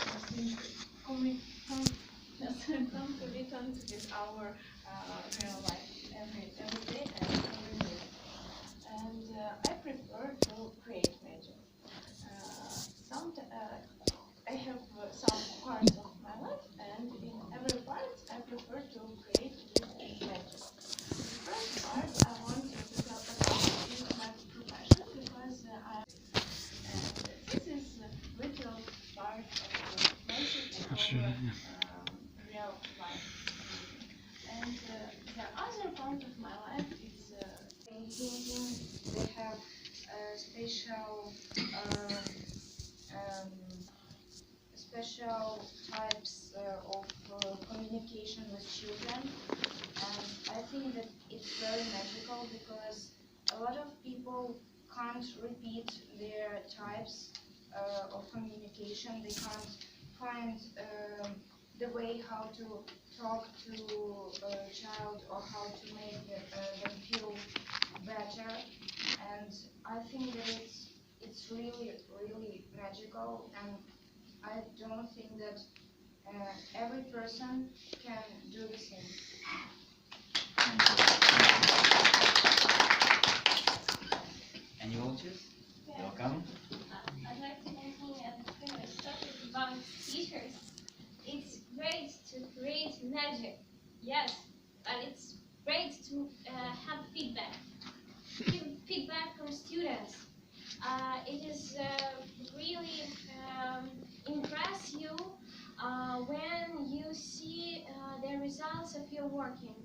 something coming from with our real life every day and every minute, and I prefer to create magic. I have some parts of my life, and in every part I prefer to create this magic. The first part I want to tell about is my profession, because and this is a little part of magic in our real life. And the other part of my life is painting. They have special types of communication with children, and I think that it's very magical because a lot of people can't repeat their types of communication. They can't find the way how to talk to a child or how to make them feel better. And I think that it's really, really magical, and I don't think that every person can do the same. Any volunteers? Yeah. Welcome. I'd like to continue at the previous topic about teachers. It's great to create magic, yes, but it's great to have feedback. Feedback from students. It is really impress you when you see the results of your working.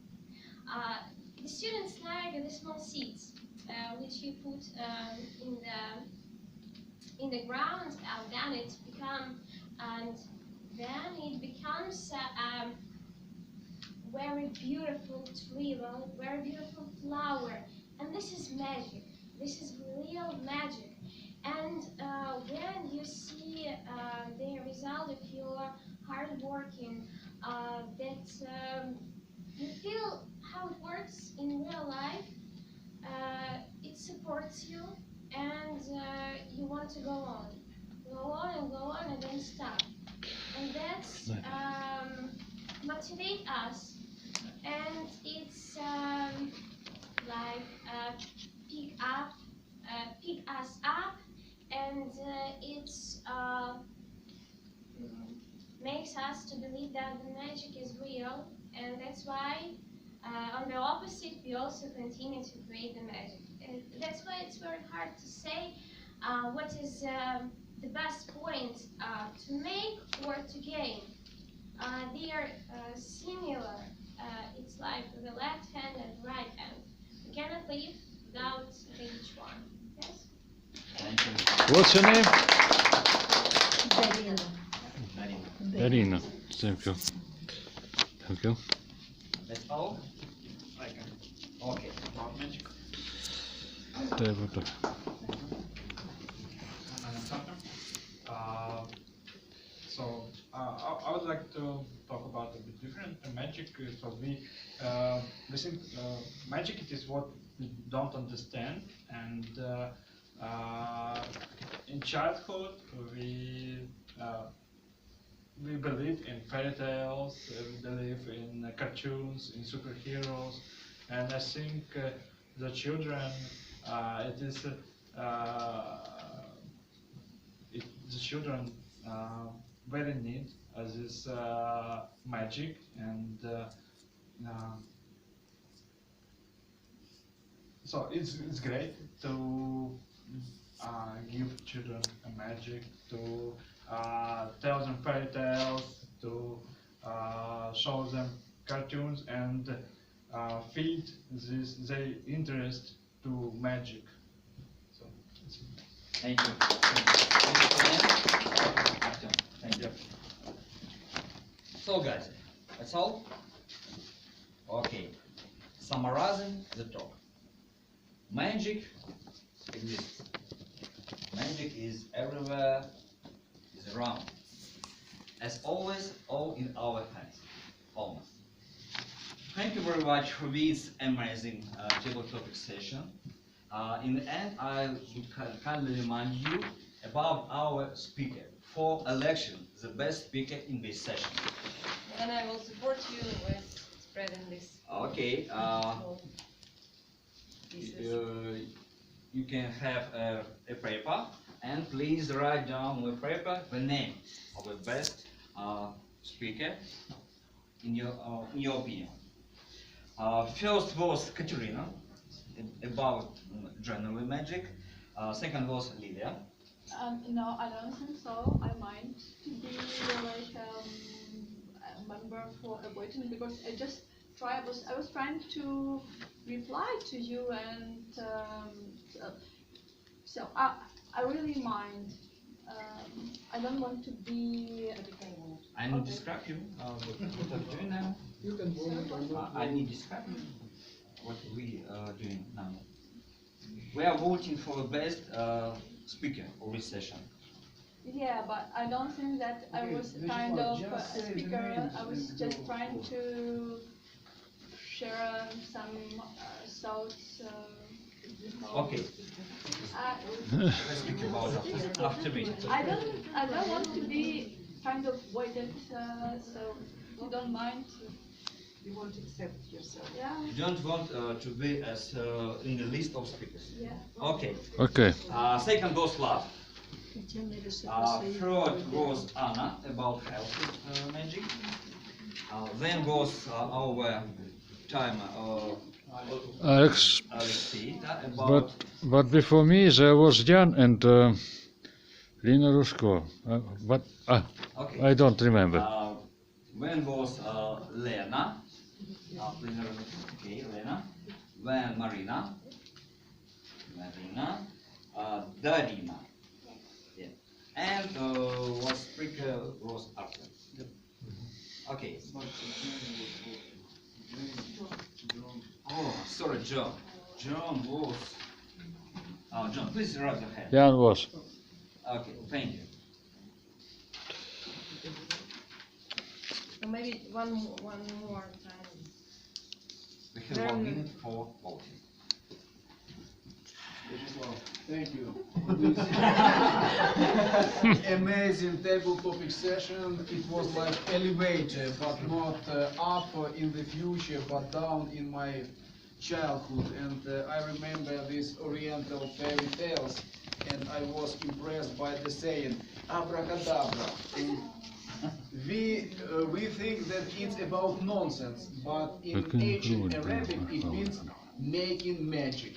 The students like the small seeds which you put in the ground, then it become and then it becomes a very beautiful tree, very beautiful flower, and this is magic. This is real magic. And when you see the result of your hard working, that you feel how it works in real life, it supports you, and you want to go on and go on and then stop. And that's motivate us, and it's like pick us up, and it's makes us to believe that the magic is real, and that's why on the opposite we also continue to create the magic. And that's why it's very hard to say what is the best point to make or to gain. They are similar. It's like the left hand and right hand. We cannot live without each one. Yes? Thank you. What's your name? Darina. Darina. Thank you. Thank you. That's all? Okay. Magic. I would like to talk about a bit different magic. So we think magic it is what we don't understand, and in childhood we believe in fairy tales, we believe in cartoons, in superheroes, and I think the children the children very need this magic, and so it's great to give children a magic, to tell them fairy tales, to show them cartoons, and feed their interest to magic. So thank you. Thank you. So guys, that's all? Okay. Summarizing the talk. Magic exists. Magic is everywhere, is around. As always, all in our hands. Almost. Thank you very much for this amazing table topic session. In the end, I would kindly remind you about our speaker for election, the best speaker in this session. And I will support you with spreading this. Okay. You can have a paper, and please write down on the paper the name of the best speaker in your opinion. First was Katerina about general magic. Second was Lydia. No, I don't think so. I might be like a member for a voting, because I was trying to reply to you, and so I really mind. I don't want to be. I need to describe you what I'm doing now. You can vote or not. I need to describe you what we are doing now. We are voting for the best speaker of this session. Yeah, but I don't think that I was kind of a speaker. I was just trying to share some thoughts. Okay. Let's speak about after me. I don't want to be kind of weighted, so if you don't mind. You won't accept yourself. Yeah. You don't want to be as in the list of speakers. Yeah. Okay. Okay. Second was love. Third was Anna about health magic. Then was our time Alex. Alexei about. But before me there was Jan and Lina Rusko. But Okay. I don't remember. When was Lena? Okay, Lena. Then Marina. Darina. Yeah. And was speaker was Arthur. Okay. Oh, sorry, John. John was. Oh, John, please raise your hand. Jan was. Okay, thank you. So maybe one more time. We have 1 minute for voting. Thank you for this amazing table topic session. It was like elevator, but not up in the future, but down in my childhood. And I remember these oriental fairy tales, and I was impressed by the saying, abracadabra. And we think that it's about nonsense, but in ancient Arabic it means making magic.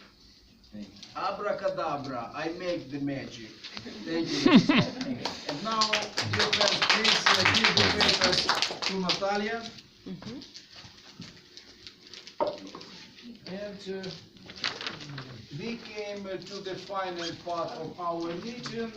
Abracadabra, I make the magic. Thank you. And now, dear friends, please give the papers to Natalia. And we came to the final part of our meeting.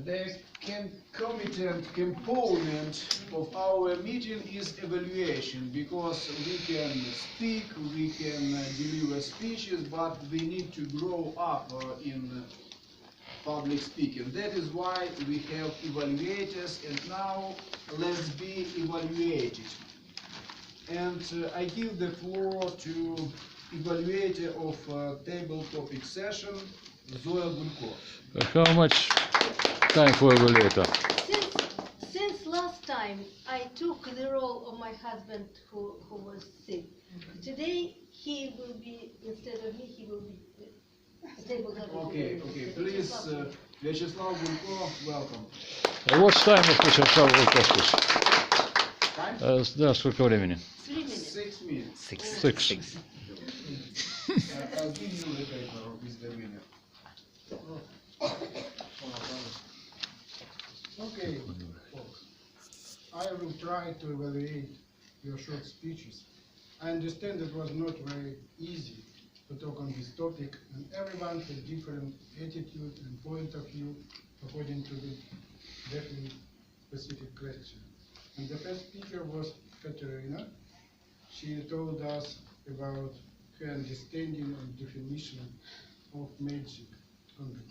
The concomitant component of our meeting is evaluation, because we can speak, we can deliver speeches, but we need to grow up in public speaking. That is why we have evaluators, and now let's be evaluated. And I give the floor to evaluator of table topic session, Zoya Gulko. How much time for evaluator? Since last time I took the role of my husband who was sick, today he will be, instead of me, he will be table topic. Okay, please, Vyacheslav Gulko, welcome. What's time of Vyacheslav Gulko? Да, сколько времени? 3 minutes. 6 minutes. Six. I'll give you the paper with the winner. Okay, folks. I will try to evaluate your short speeches. I understand it was not very easy to talk on this topic, and everyone had different attitude and point of view according to the definite specific question. And the first speaker was Katerina. She told us about her understanding and definition of magic, on the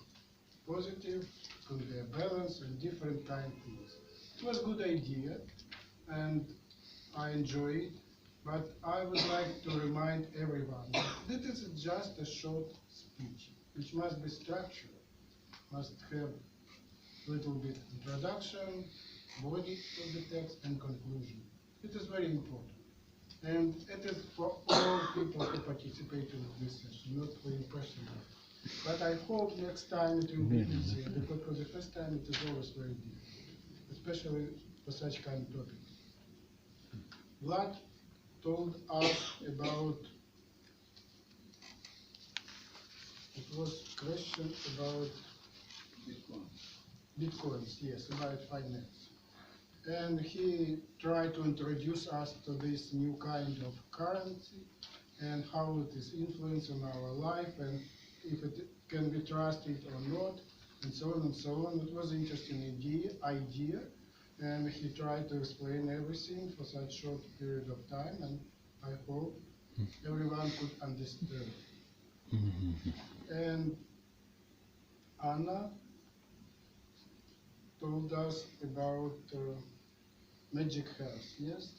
positive, on the balance, and different kind of things. It was a good idea, and I enjoy it, but I would like to remind everyone that this is just a short speech, which must be structured, must have a little bit introduction, body of the text, and conclusion. It is very important. And it is for all people who participate in this session, not for you personally. But I hope next time it will be easier, because for the first time it is always very difficult, especially for such kind of topics. Vlad told us about, it was question about Bitcoins, yes, about finance. And he tried to introduce us to this new kind of currency and how it is influencing our life and if it can be trusted or not, and so on and so on. It was an interesting idea, and he tried to explain everything for such short period of time, and I hope everyone could understand. And Anna told us about magic health, yes?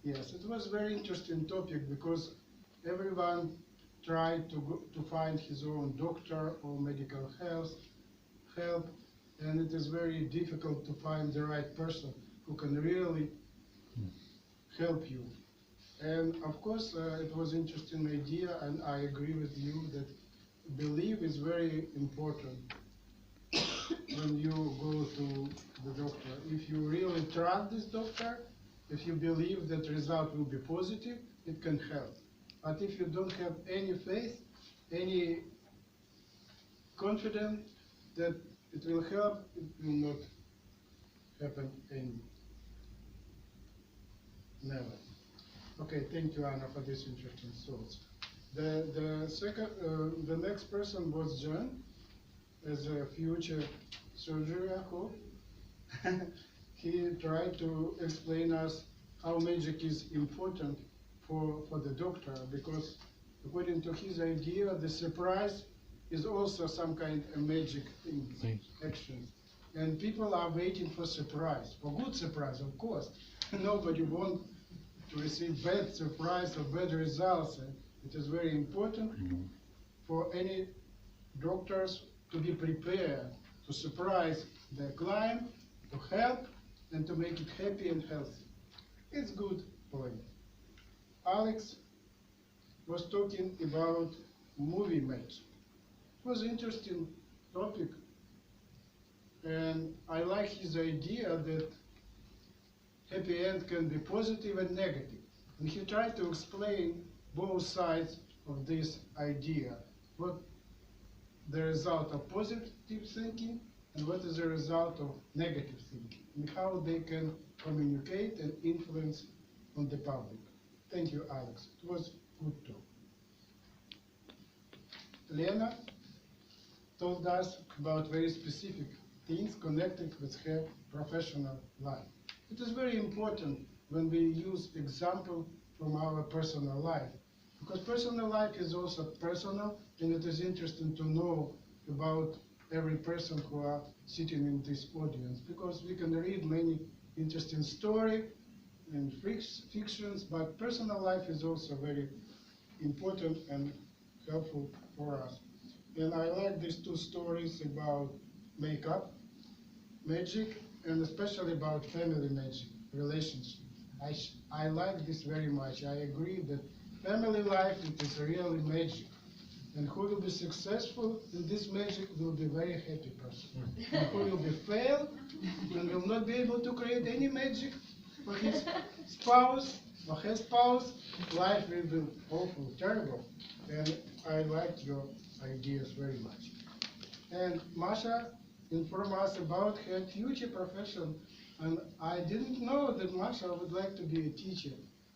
Yes, it was a very interesting topic because everyone tried to find his own doctor or medical help, and it is very difficult to find the right person who can really help you. And of course, it was an interesting idea, and I agree with you that belief is very important when you go to the doctor. If you really trust this doctor, if you believe that result will be positive, it can help. But if you don't have any faith, any confidence that it will help, it will not happen any. Never. Okay, thank you, Anna, for this interesting thoughts. The next person was John, as a future surgery, I hope. He tried to explain us how magic is important for the doctor, because according to his idea, the surprise is also some kind of magic thing, action. And people are waiting for surprise, for good surprise, of course. Nobody wants to receive bad surprise or bad results. And it is very important for any doctors to be prepared to surprise their client, to help, and to make it happy and healthy. It's good point. Alex was talking about movie match. It was an interesting topic, and I like his idea that happy end can be positive and negative. And he tried to explain both sides of this idea. What the result of positive thinking and what is the result of negative thinking, and how they can communicate and influence on the public. Thank you, Alex. It was good talk. Lena told us about very specific things connected with her professional life. It is very important when we use example from our personal life, because personal life is also personal, and it is interesting to know about every person who are sitting in this audience, because we can read many interesting stories and fictions, but personal life is also very important and helpful for us. And I like these two stories about makeup, magic, and especially about family magic, relationship. I like this very much. I agree that family life, it is really magic. And who will be successful in this magic will be a very happy person. And who will be failed and will not be able to create any magic for his spouse or her spouse, life will be awful, terrible. And I liked your ideas very much. And Masha informed us about her future profession. And I didn't know that Masha would like to be a teacher.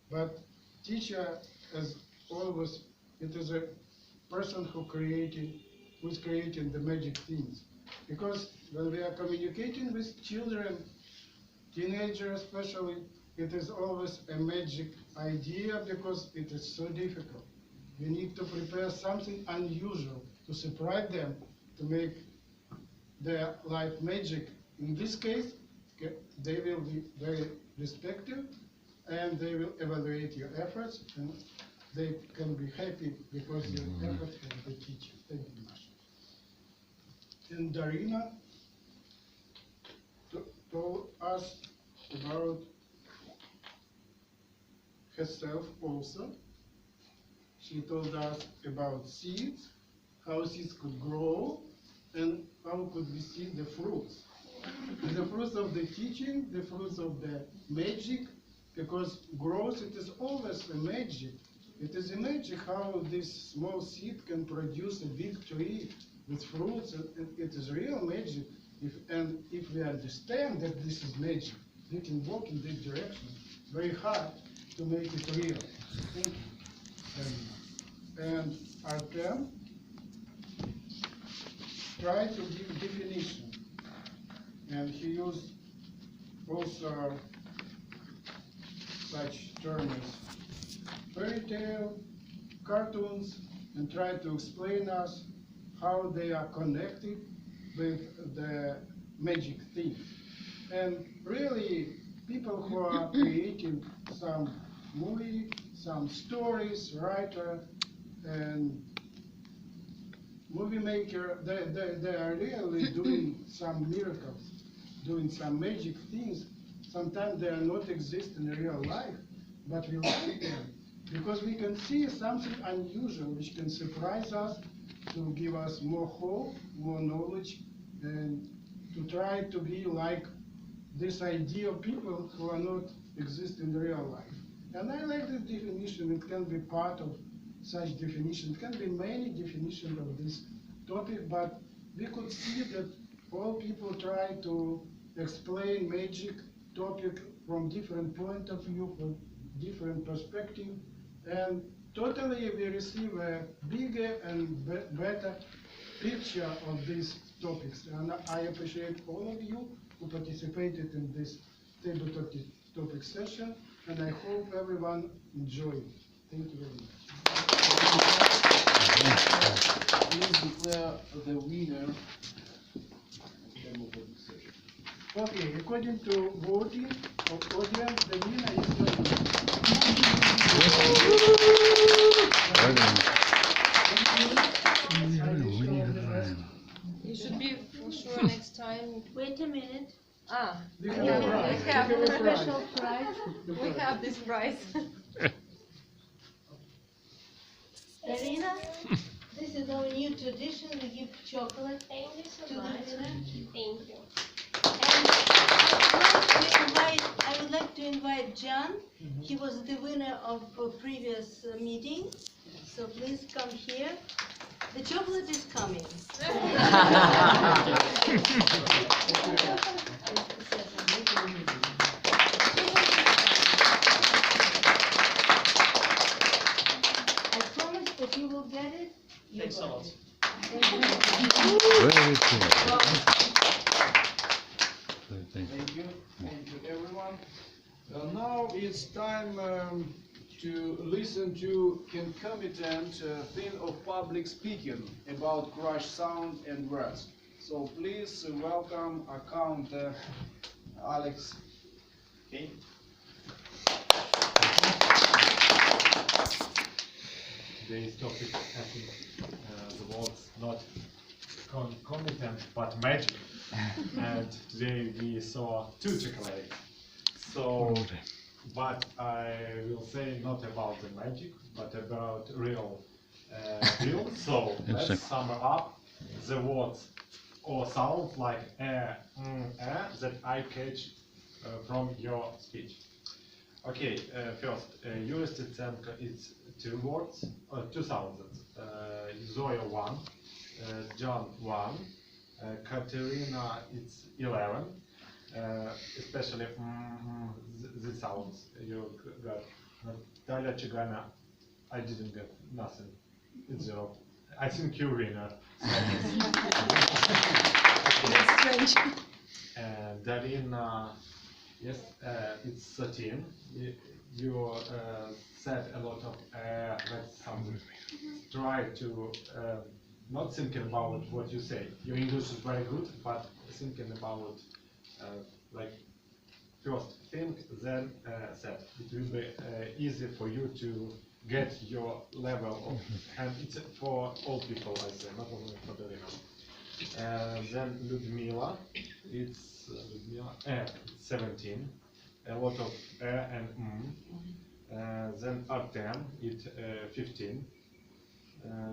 But teacher, as always, it is a person who's creating the magic things. Because when we are communicating with children, teenagers especially, it is always a magic idea because it is so difficult. We need to prepare something unusual to surprise them, to make their life magic. In this case, they will be very respectful, and they will evaluate your efforts, and they can be happy because your efforts as the teacher. Thank you, Masha. And Darina told us about herself also. She told us about seeds, how seeds could grow, and how could we see the fruits. And the fruits of the teaching, the fruits of the magic, because growth, it is always a magic. It is a magic how this small seed can produce a big tree with fruits, and it is real magic. If we understand that this is magic, we can walk in this direction. Very hard to make it real. Thank you very much. And Artem tried to give definition, and he used also such terms as fairy tale, cartoons and try to explain us how they are connected with the magic thing. And really, people who are creating some movie, some stories, writer, and movie maker, they are really doing some miracles, doing some magic things. Sometimes they are not exist in real life, but we like them because we can see something unusual which can surprise us, to give us more hope, more knowledge, and to try to be like this idea of people who are not exist in real life. And I like this definition. It can be part of such definition. It can be many definitions of this topic, but we could see that all people try to explain magic topic from different point of view, from different perspective, and totally we receive a bigger and better picture of these topics. And I appreciate all of you who participated in this table topic session, and I hope everyone enjoyed it. Thank you very much. Please declare the winner. Okay, according to voting of audience, the winner is You should be for sure next time. Wait a minute. We We have a prize. have We have a a prize. special prize. We have this prize. Irina, this is our new tradition. We give chocolate Thank you to so the much. winner. Thank you. I would like to invite John. He was the winner of a previous meeting. So please come here. The chocolate is coming. I promise that you will get it. You Thanks a got lot. it. Very cool. Thank you. Thank you, everyone. Now it's time to listen to concomitant theme of public speaking about crush sound and words. So please welcome account Alex. Okay. Today's topic, I think, the words not concomitant but magic. And today we saw two chocolates. So, but I will say not about the magic, but about real deal. So let's sum up the words or sounds like that I catch from your speech. Okay, first, Yuri Stitsenko, it's two words, two sounds. Zoya 1, John 1, Katerina, it's 11, especially the sounds you got. Natalia Chigana, I didn't get nothing, it's 0. I think you winner. That's strange. Darina, yes, it's 13. You said a lot of that sound. Try to not thinking about what you say. Your English is very good, but thinking about like first think, then said. It will be easy for you to get your level of, and it's for all people, I say, not only for Darina. Then Ludmila, it's Ludmila, 17, a lot of and then Artem, it's 15.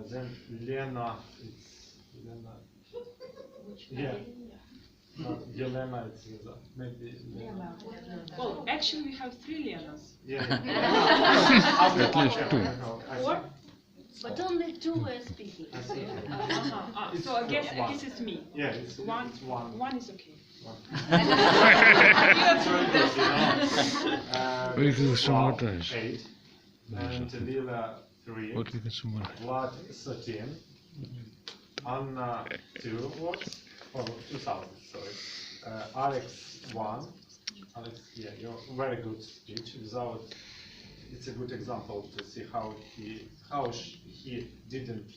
Then Lena, it's Lena. Yeah. Not Yelena, it's maybe Lena. Well, actually, we have 3 Lenas. Yeah. At least 2. Or? But only 2 were speaking. So I guess it's me. Yeah, it's one. One is okay. We can summarize. 8. And Lila 3. What we can summarize. Vlad 13. Anna 2 words. Oh, 2000, sorry. Alex 1. Alex, yeah, you're very good speech without it's a good example to see how he didn't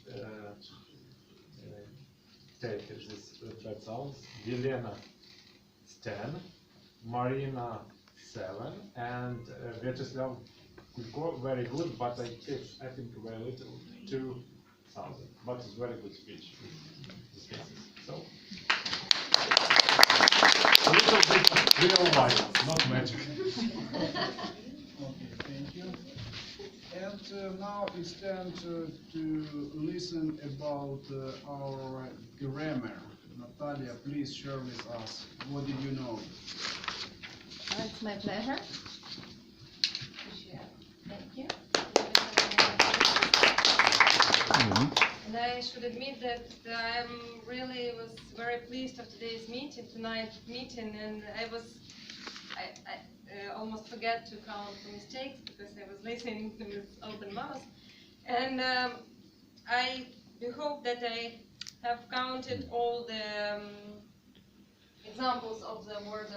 take this bad sounds. Елена 10, Marina 7, and Vyacheslav Kulko, very good, but I think very little, 2,000. But it's very good speech. So a little bit of real life, not magic. Okay, thank you. And now it's time to listen about our grammar. Natalia, please share with us. What did you know? It's my pleasure to share. Thank you. And I should admit that I really was very pleased of today's tonight's meeting, and I almost forgot to count the mistakes because I was listening to with open mouth. And I do hope that I have counted all the examples of the word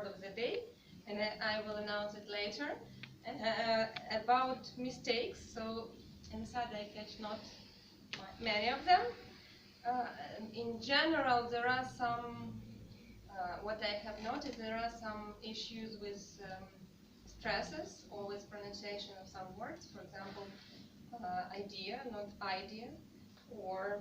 of the day, and I will announce it later. And about mistakes, so inside I catch not many of them. In general, there are some. What I have noticed, there are some issues with stresses or with pronunciation of some words. For example, idea, not idea, or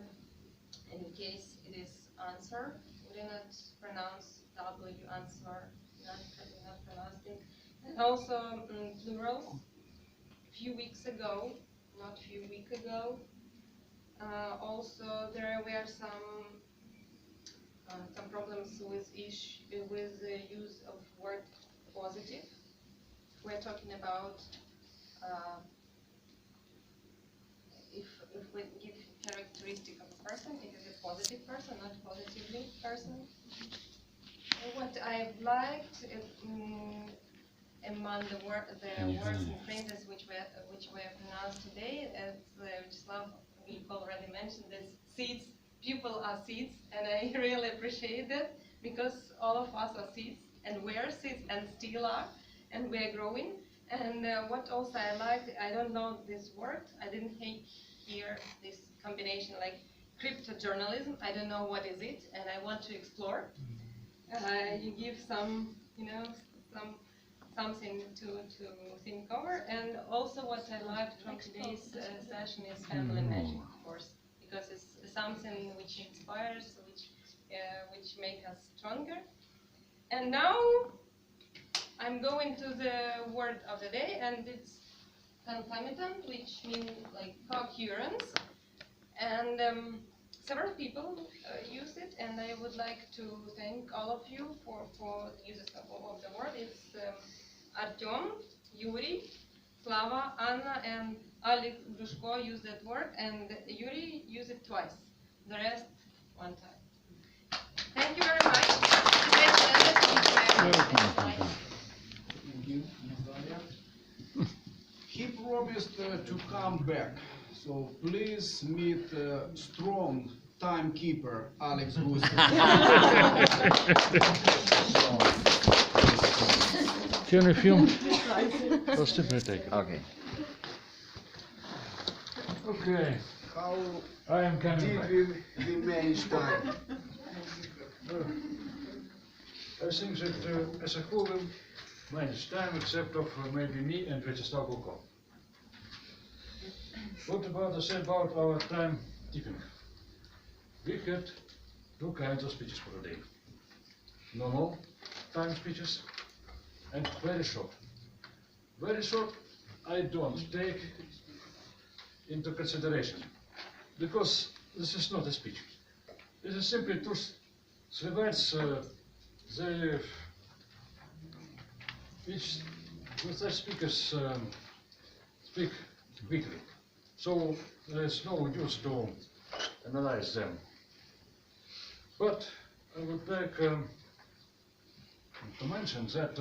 in case it is answer, we do not pronounce W, answer, not pronouncing. And also plurals. Few weeks ago, not few weeks ago, also there were some problems with the use of word positive. We're talking about if we give characteristic of a person, it is a positive person, not positively person. What I've liked among the words and phrases which were pronounced today, as Vyacheslav already mentioned, this seeds. People are seeds, and I really appreciate that because all of us are seeds, and we're seeds, and still are, and we're growing. And what also I like, I don't know this word, I didn't hear this combination like crypto-journalism. I don't know what is it, and I want to explore. You give some, something to think over. And also what I liked from today's session is family magic, of course, because it's something which inspires, which make us stronger. And now I'm going to the word of the day, and it's concomitant, which means like coherence. And several people use it, and I would like to thank all of you for the uses of the word. It's Artyom, Yuri, Slava, Anna, and Alex Grushko use that word, and Yuri used it twice. The rest, one time. Thank you very much. Thank you, Natalia. He promised to come back, so please meet strong timekeeper Alex Gustav. Can you film? First take. Okay. Okay. How I am coming did back. we manage time? I think that as a whole we managed time except of maybe me and Vyacheslav Kulko. What about I say about our time keeping? We had two kinds of speeches for a day. Normal time speeches and very short. Very short I don't take into consideration because this is not a speech. This is simply two words. They each such speakers speak quickly, so there is no use to analyze them. But I would like to mention that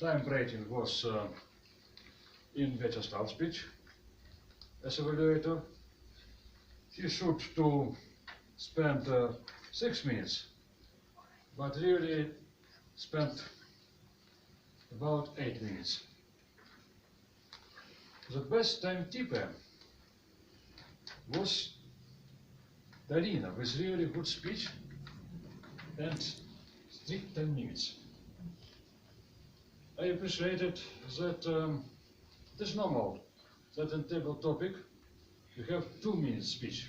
time rating was in Vyacheslav's speech as evaluator. He should to spend 6 minutes, but really spent about 8 minutes. The best timekeeper was Darina with really good speech and strict 10 minutes. I appreciated that it is normal that in table topic you have 2 minutes speech.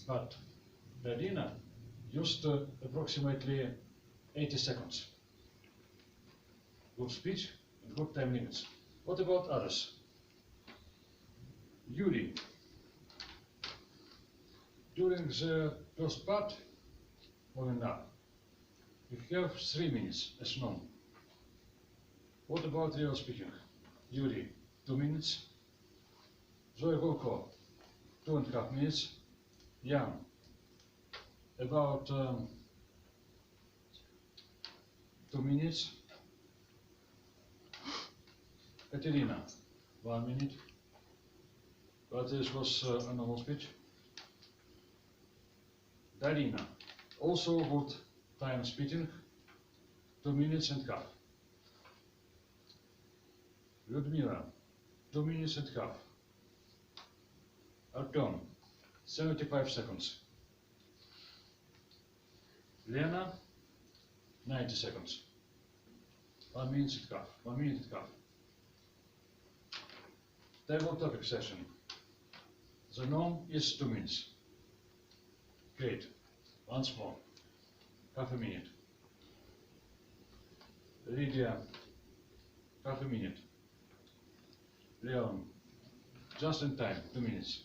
But Darina used approximately 80 seconds. Good speech and good 10 minutes. What about others? Yuri. During the first part, or enough, you have 3 minutes as normal. What about real speaking? Yuri, 2 minutes. Zoe Volko, 2.5 minutes. Jan, about 2 minutes. Katerina, 1 minute. But this was a normal speech. Darina, also good time speaking, 2 minutes and half. Ludmila, 2 minutes and half. Artem, 75 seconds. Lena, 90 seconds. 1 minute and half. 1 minute and half. Table topic session. The norm is 2 minutes. Great. Once more. Half a minute. Lydia, half a minute. Leon, just in time, 2 minutes.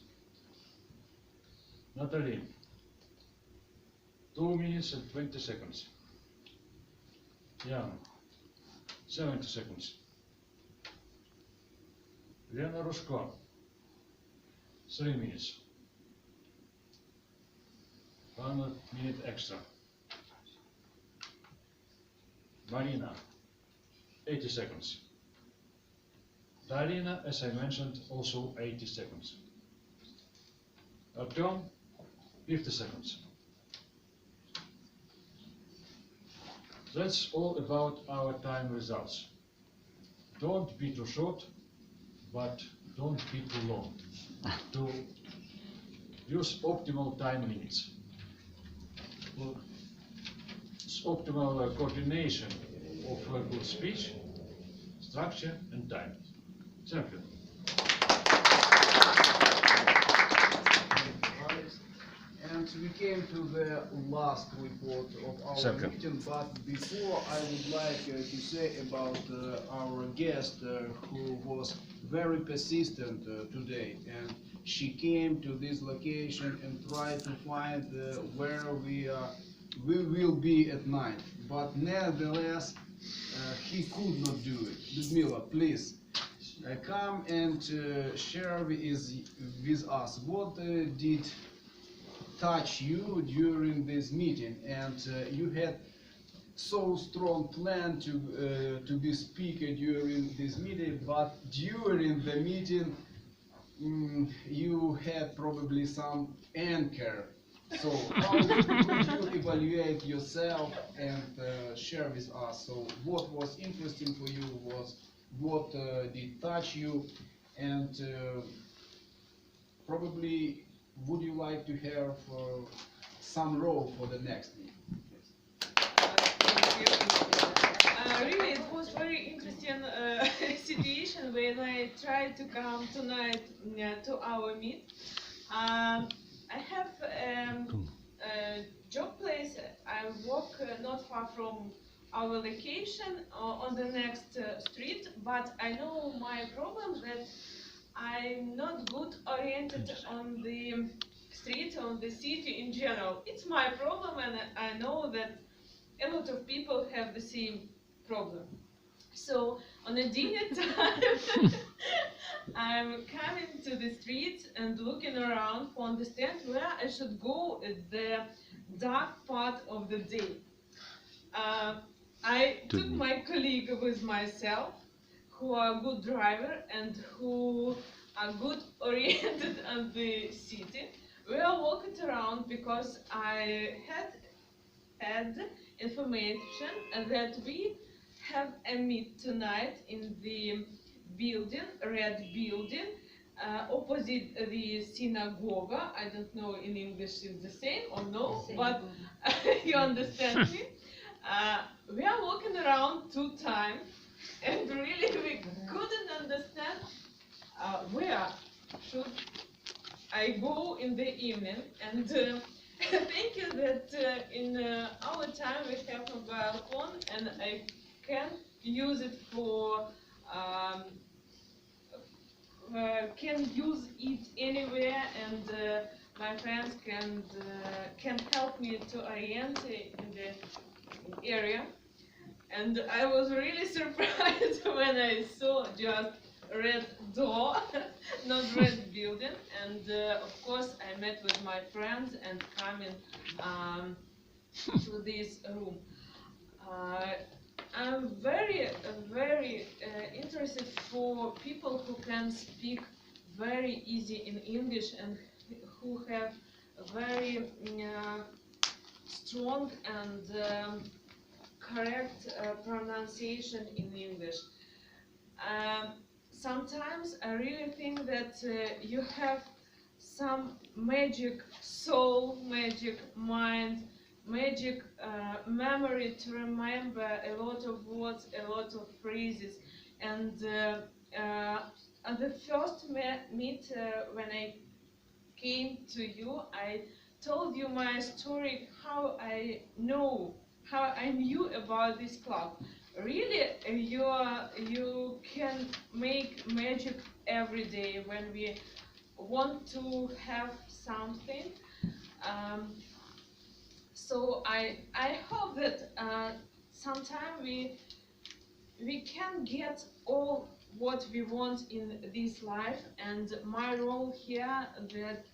Natalie, 2 minutes and 20 seconds. Jan, 70 seconds. Lena Rushko, 3 minutes. 1 minute extra. Marina, 80 seconds. Darina, as I mentioned, also 80 seconds. Artyom, 50 seconds. That's all about our time results. Don't be too short, but don't be too long. To use optimal time minutes. It's optimal coordination of good speech, structure and time. Thank you. And we came to the last report of our meeting, but before I would like to say about our guest who was very persistent today, and she came to this location and tried to find where we will be at night, but nevertheless he could not do it. Ludmila, please come and share with us what did touch you during this meeting, and you had so strong plan to be speaker during this meeting, but during the meeting you had probably some anchor. So how would you evaluate yourself and share with us? So what was interesting for you, was what did touch you, and probably would you like to have some role for the next meeting? Really, it was very interesting situation when I tried to come tonight to our meet. I have a job place. I work not far from our location on the next street, but I know my problem that I'm not good oriented on the street, on the city in general. It's my problem, and I know that a lot of people have the same problem. So on a dinner time, I'm coming to the streets and looking around to understand where I should go at the dark part of the day. I took my colleague with myself, who are good driver and who are good oriented on the city. We are walking around because I had information that we have a meet tonight in the building, red building, opposite the synagogue. I don't know in English it's the same or no, but you understand me. We are walking around 2 times, and really we couldn't understand where should I go in the evening. And thank you that in our time we have a mobile phone, and I can use it for can use it anywhere, and my friends can help me to orient in the area. And I was really surprised when I saw just red door, not red building. And of course I met with my friends and coming to this room. I'm very interested for people who can speak very easy in English and who have very strong and correct pronunciation in English. Sometimes I really think that you have some magic soul, magic mind, magic memory to remember a lot of words, a lot of phrases. And at the first meet when I came to you, I told you my story, how I knew about this club. Really, you can make magic every day when we want to have something. So I hope that sometime we can get all what we want in this life. And my role here, that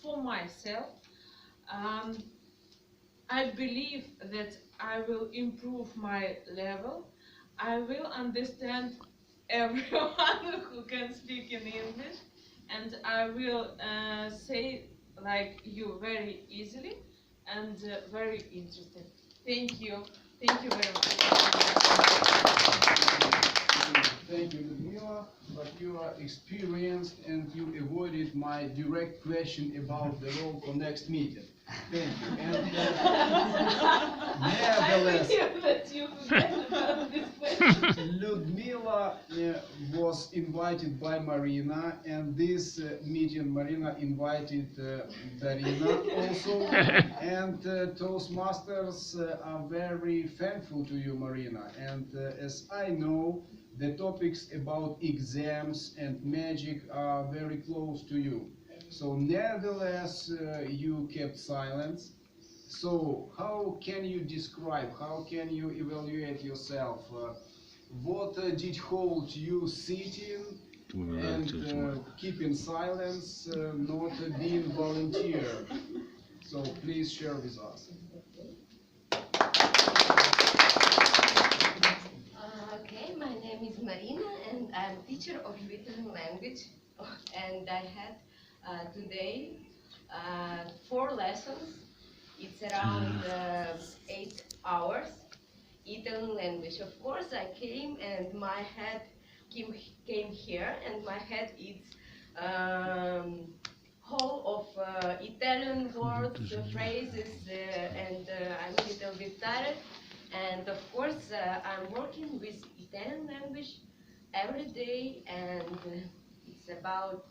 for myself, I believe that I will improve my level. I will understand everyone who can speak in English, and I will say like you very easily and very interested. Thank you. Thank you very much. Thank you, Ludmila, but you are experienced and you avoided my direct question about the role for next meeting. Thank you. And nevertheless, I believe that you forget about this question. Ludmila was invited by Marina, and this meeting Marina invited Darina also, and Toastmasters are very thankful to you, Marina, and as I know, the topics about exams and magic are very close to you. So nevertheless, you kept silence. So how can you describe, how can you evaluate yourself? What did hold you sitting and keeping silence, not being volunteer? So please share with us. Okay, my name is Marina and I'm teacher of Italian language, and I had today 4 lessons. It's around 8 hours Italian language. Of course I came and my head came here, and my head is whole of Italian words, phrases, and I'm a little bit tired. And of course, I'm working with Italian language every day, and it's about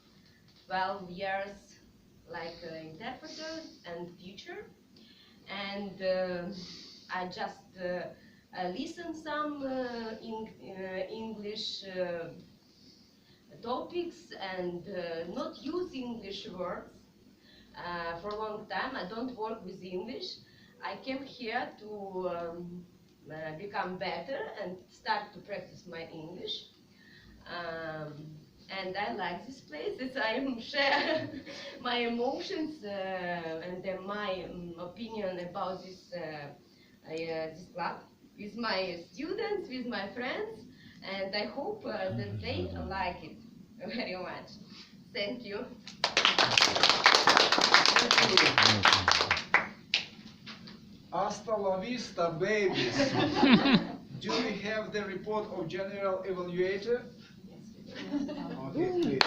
12 years like interpreter and teacher. And I just listen some English topics and not use English words. For a long time, I don't work with English. I came here to become better and start to practice my English. And I like this place that I share my emotions and my opinion about this club with my students, with my friends, and I hope that they like it very much. Thank you. Hasta la vista, babies. Do we have the report of general evaluator? Okay, please.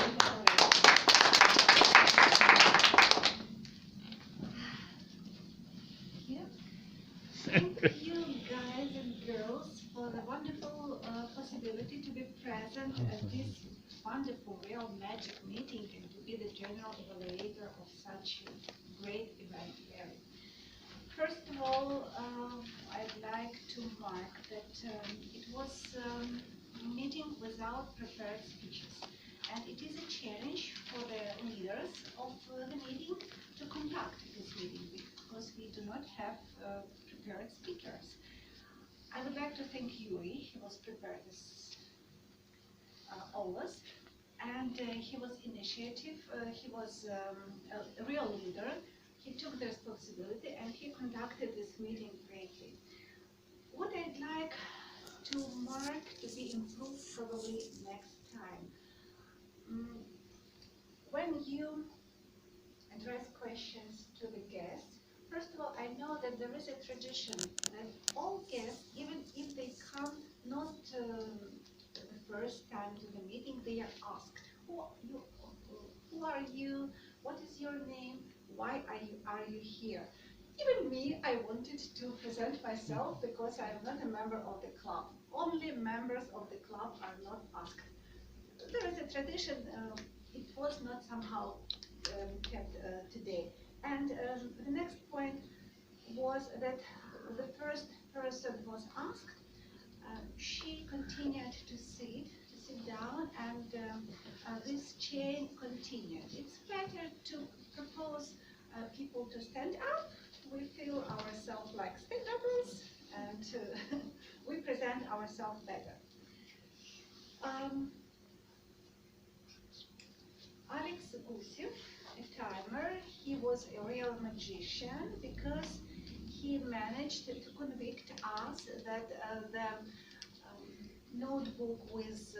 Thank you, guys and girls, for the wonderful possibility to be present at this wonderful real magic meeting and to be the general evaluator of such a great event here. First of all, I'd like to mark that it was a meeting without prepared speeches. And it is a challenge for the leaders of the meeting to conduct this meeting because we do not have prepared speakers. I would like to thank Yuri. He was prepared as always, and he was initiative. He was a real leader. He took the responsibility and he conducted this meeting greatly. What I'd like to mark to be improved probably next time. When you address questions to the guests, first of all, I know that there is a tradition that all guests, even if they come not the first time to the meeting, they are asked, who are you? What is your name? Why are you here? Even me, I wanted to present myself because I am not a member of the club. Only members of the club are not asked. There is a tradition, it was not somehow kept today. And the next point was that the first person was asked, she continued to sit down, and this chain continued. It's better to propose people to stand up. We feel ourselves like stand-uppers, and we present ourselves better. Alex Gusev, a timer, he was a real magician because he managed to convict us that the notebook with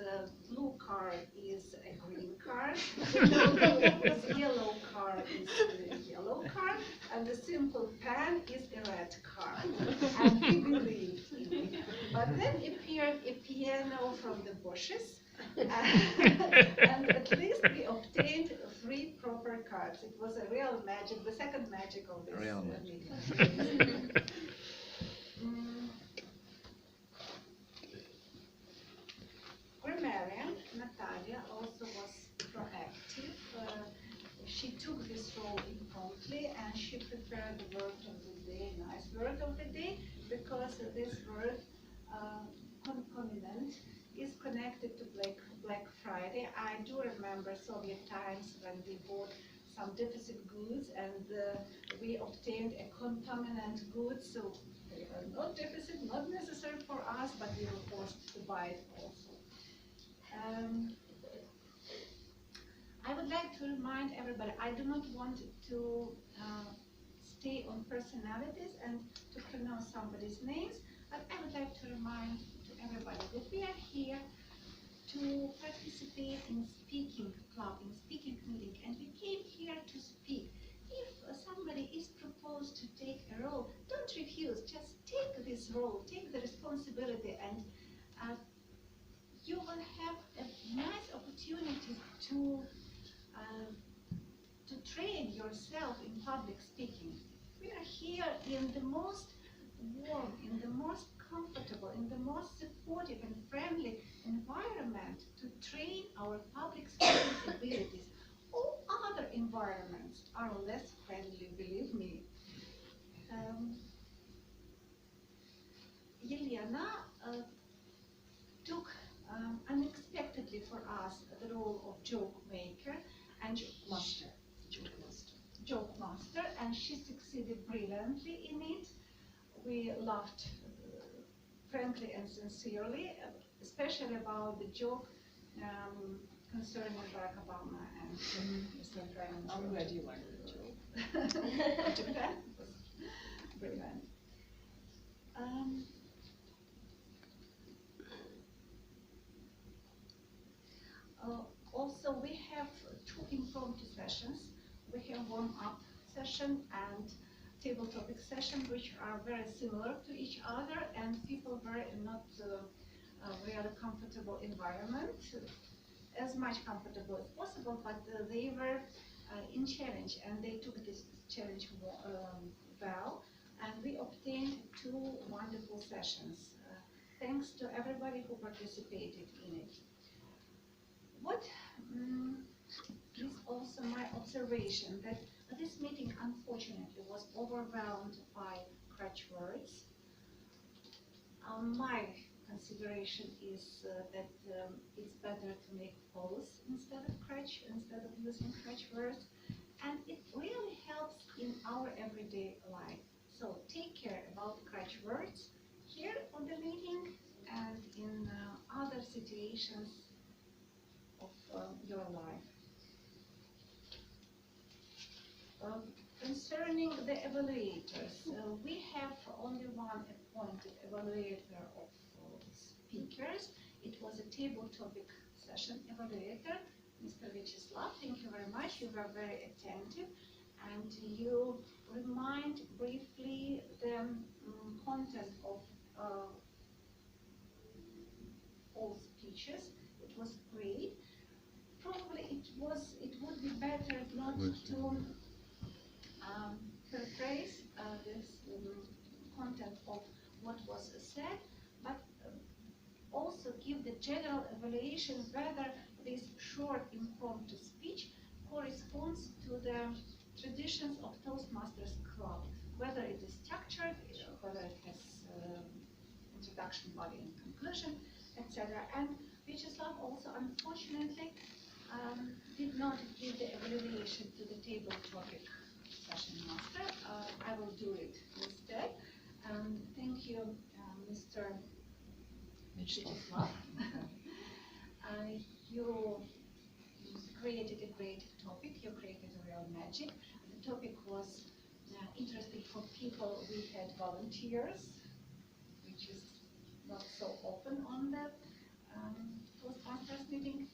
blue card is a green card, the notebook with yellow card is a yellow card, and the simple pen is a red card. And we believed in it. But then appeared a piano from the bushes, and at least we obtained 3 proper cards. It was a real magic, the second magic of this meeting. Grammarian Natalia also was proactive. She took this role promptly and she prepared the word of the day, nice word of the day, because this word, concomitant, is connected to Black Friday. I do remember Soviet times when we bought some deficit goods and we obtained a concomitant good, so they were not deficit, not necessary for us, but we were forced to buy it also. I would like to remind everybody, I do not want to stay on personalities and to pronounce somebody's names, but I would like to remind to everybody that we are here to participate in speaking club, in speaking meeting, and we came here to speak. If somebody is proposed to take a role, don't refuse, just take this role, take the responsibility, and you will have a nice opportunity to train yourself in public speaking. We are here in the most warm, in the most comfortable, in the most supportive and friendly environment to train our public speaking abilities. All other environments are less friendly, believe me. Yelena took unexpectedly for us the role of joke maker and joke master, and she succeeded brilliantly in it. We laughed frankly and sincerely, especially about the joke concerning Barack Obama and Mr. President. I'm glad you liked the joke. Japan was brilliant. Also, we have 2 impromptu sessions. We have warm-up session and table topic session, which are very similar to each other, and people were in not really comfortable environment. as much comfortable as possible, but they were in challenge, and they took this challenge well, and we obtained 2 wonderful sessions. Thanks to everybody who participated in it. What is also my observation that this meeting unfortunately was overwhelmed by crutch words. My consideration is that it's better to make polls instead of using crutch words, and it really helps in our everyday life. So take care about crutch words here on the meeting and in other situations of your life. Concerning the evaluators, we have only one appointed evaluator of speakers. It was a table topic session evaluator, Mr. Vyacheslav. Thank you very much. You were very attentive, and you remind briefly the content of all speeches. It was great. Probably it would be better not to paraphrase this content of what was said, but also give the general evaluation whether this short impromptu speech corresponds to the traditions of Toastmasters Club, whether it is structured, whether it has introduction, body, and conclusion, etc. And Vyacheslav also, unfortunately, did not give the evaluation to the table topic session master. I will do it instead. Thank you, Mr. Vyacheslav. You created a great topic. You created a real magic. The topic was interesting for people. We had volunteers, which is not so often on the Toastmasters meeting.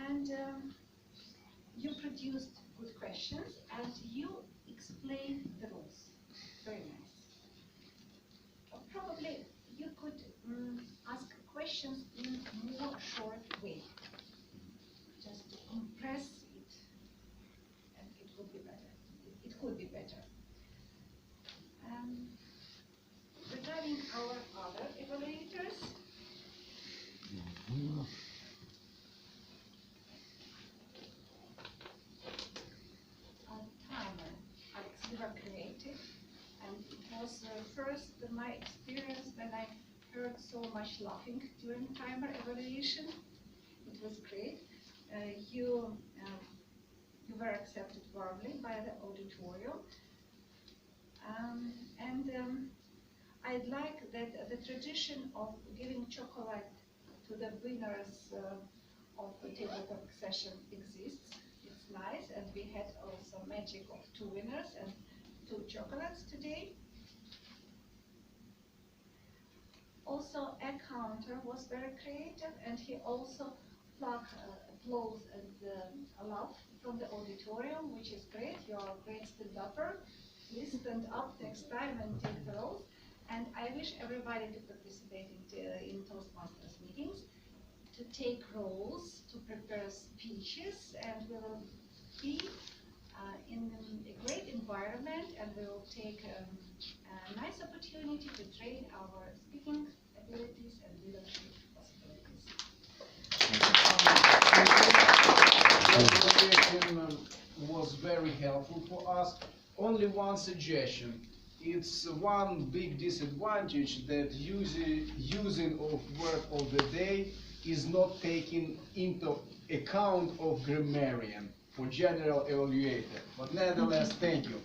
And you produced good questions, and you explained the rules. Very nice. Probably you could ask questions in a more short way, just to compress it, and it would be better. It could be better. Regarding our other evaluators, creative, and it was first my experience when I heard so much laughing during timer evaluation. It was great. You were accepted warmly by the auditorium, and I'd like that the tradition of giving chocolate to the winners of the table topic session exists. It's nice, and we had also magic of 2 winners and 2 chocolates today. Also, a counter was very creative, and he also plucked applause and love from the auditorium, which is great. You're a great stand-upper. Please stand up next time and take the roles. And I wish everybody to participate in Toastmasters meetings, to take roles, to prepare speeches, and we will be in a great environment, and we will take a nice opportunity to train our speaking abilities and leadership possibilities. The presentation was very helpful for us. Only one suggestion. It's one big disadvantage that using of word of the day is not taken into account of grammarian for general evaluator. But nevertheless, thank you.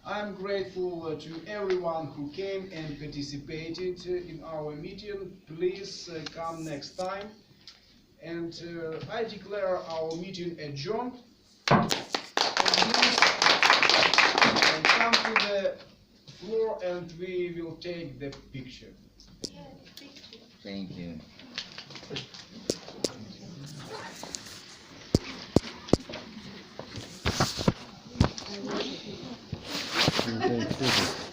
I'm grateful to everyone who came and participated in our meeting. Please come next time. And I declare our meeting adjourned. And come to the floor, and we will take the picture. Thank you. Thank you.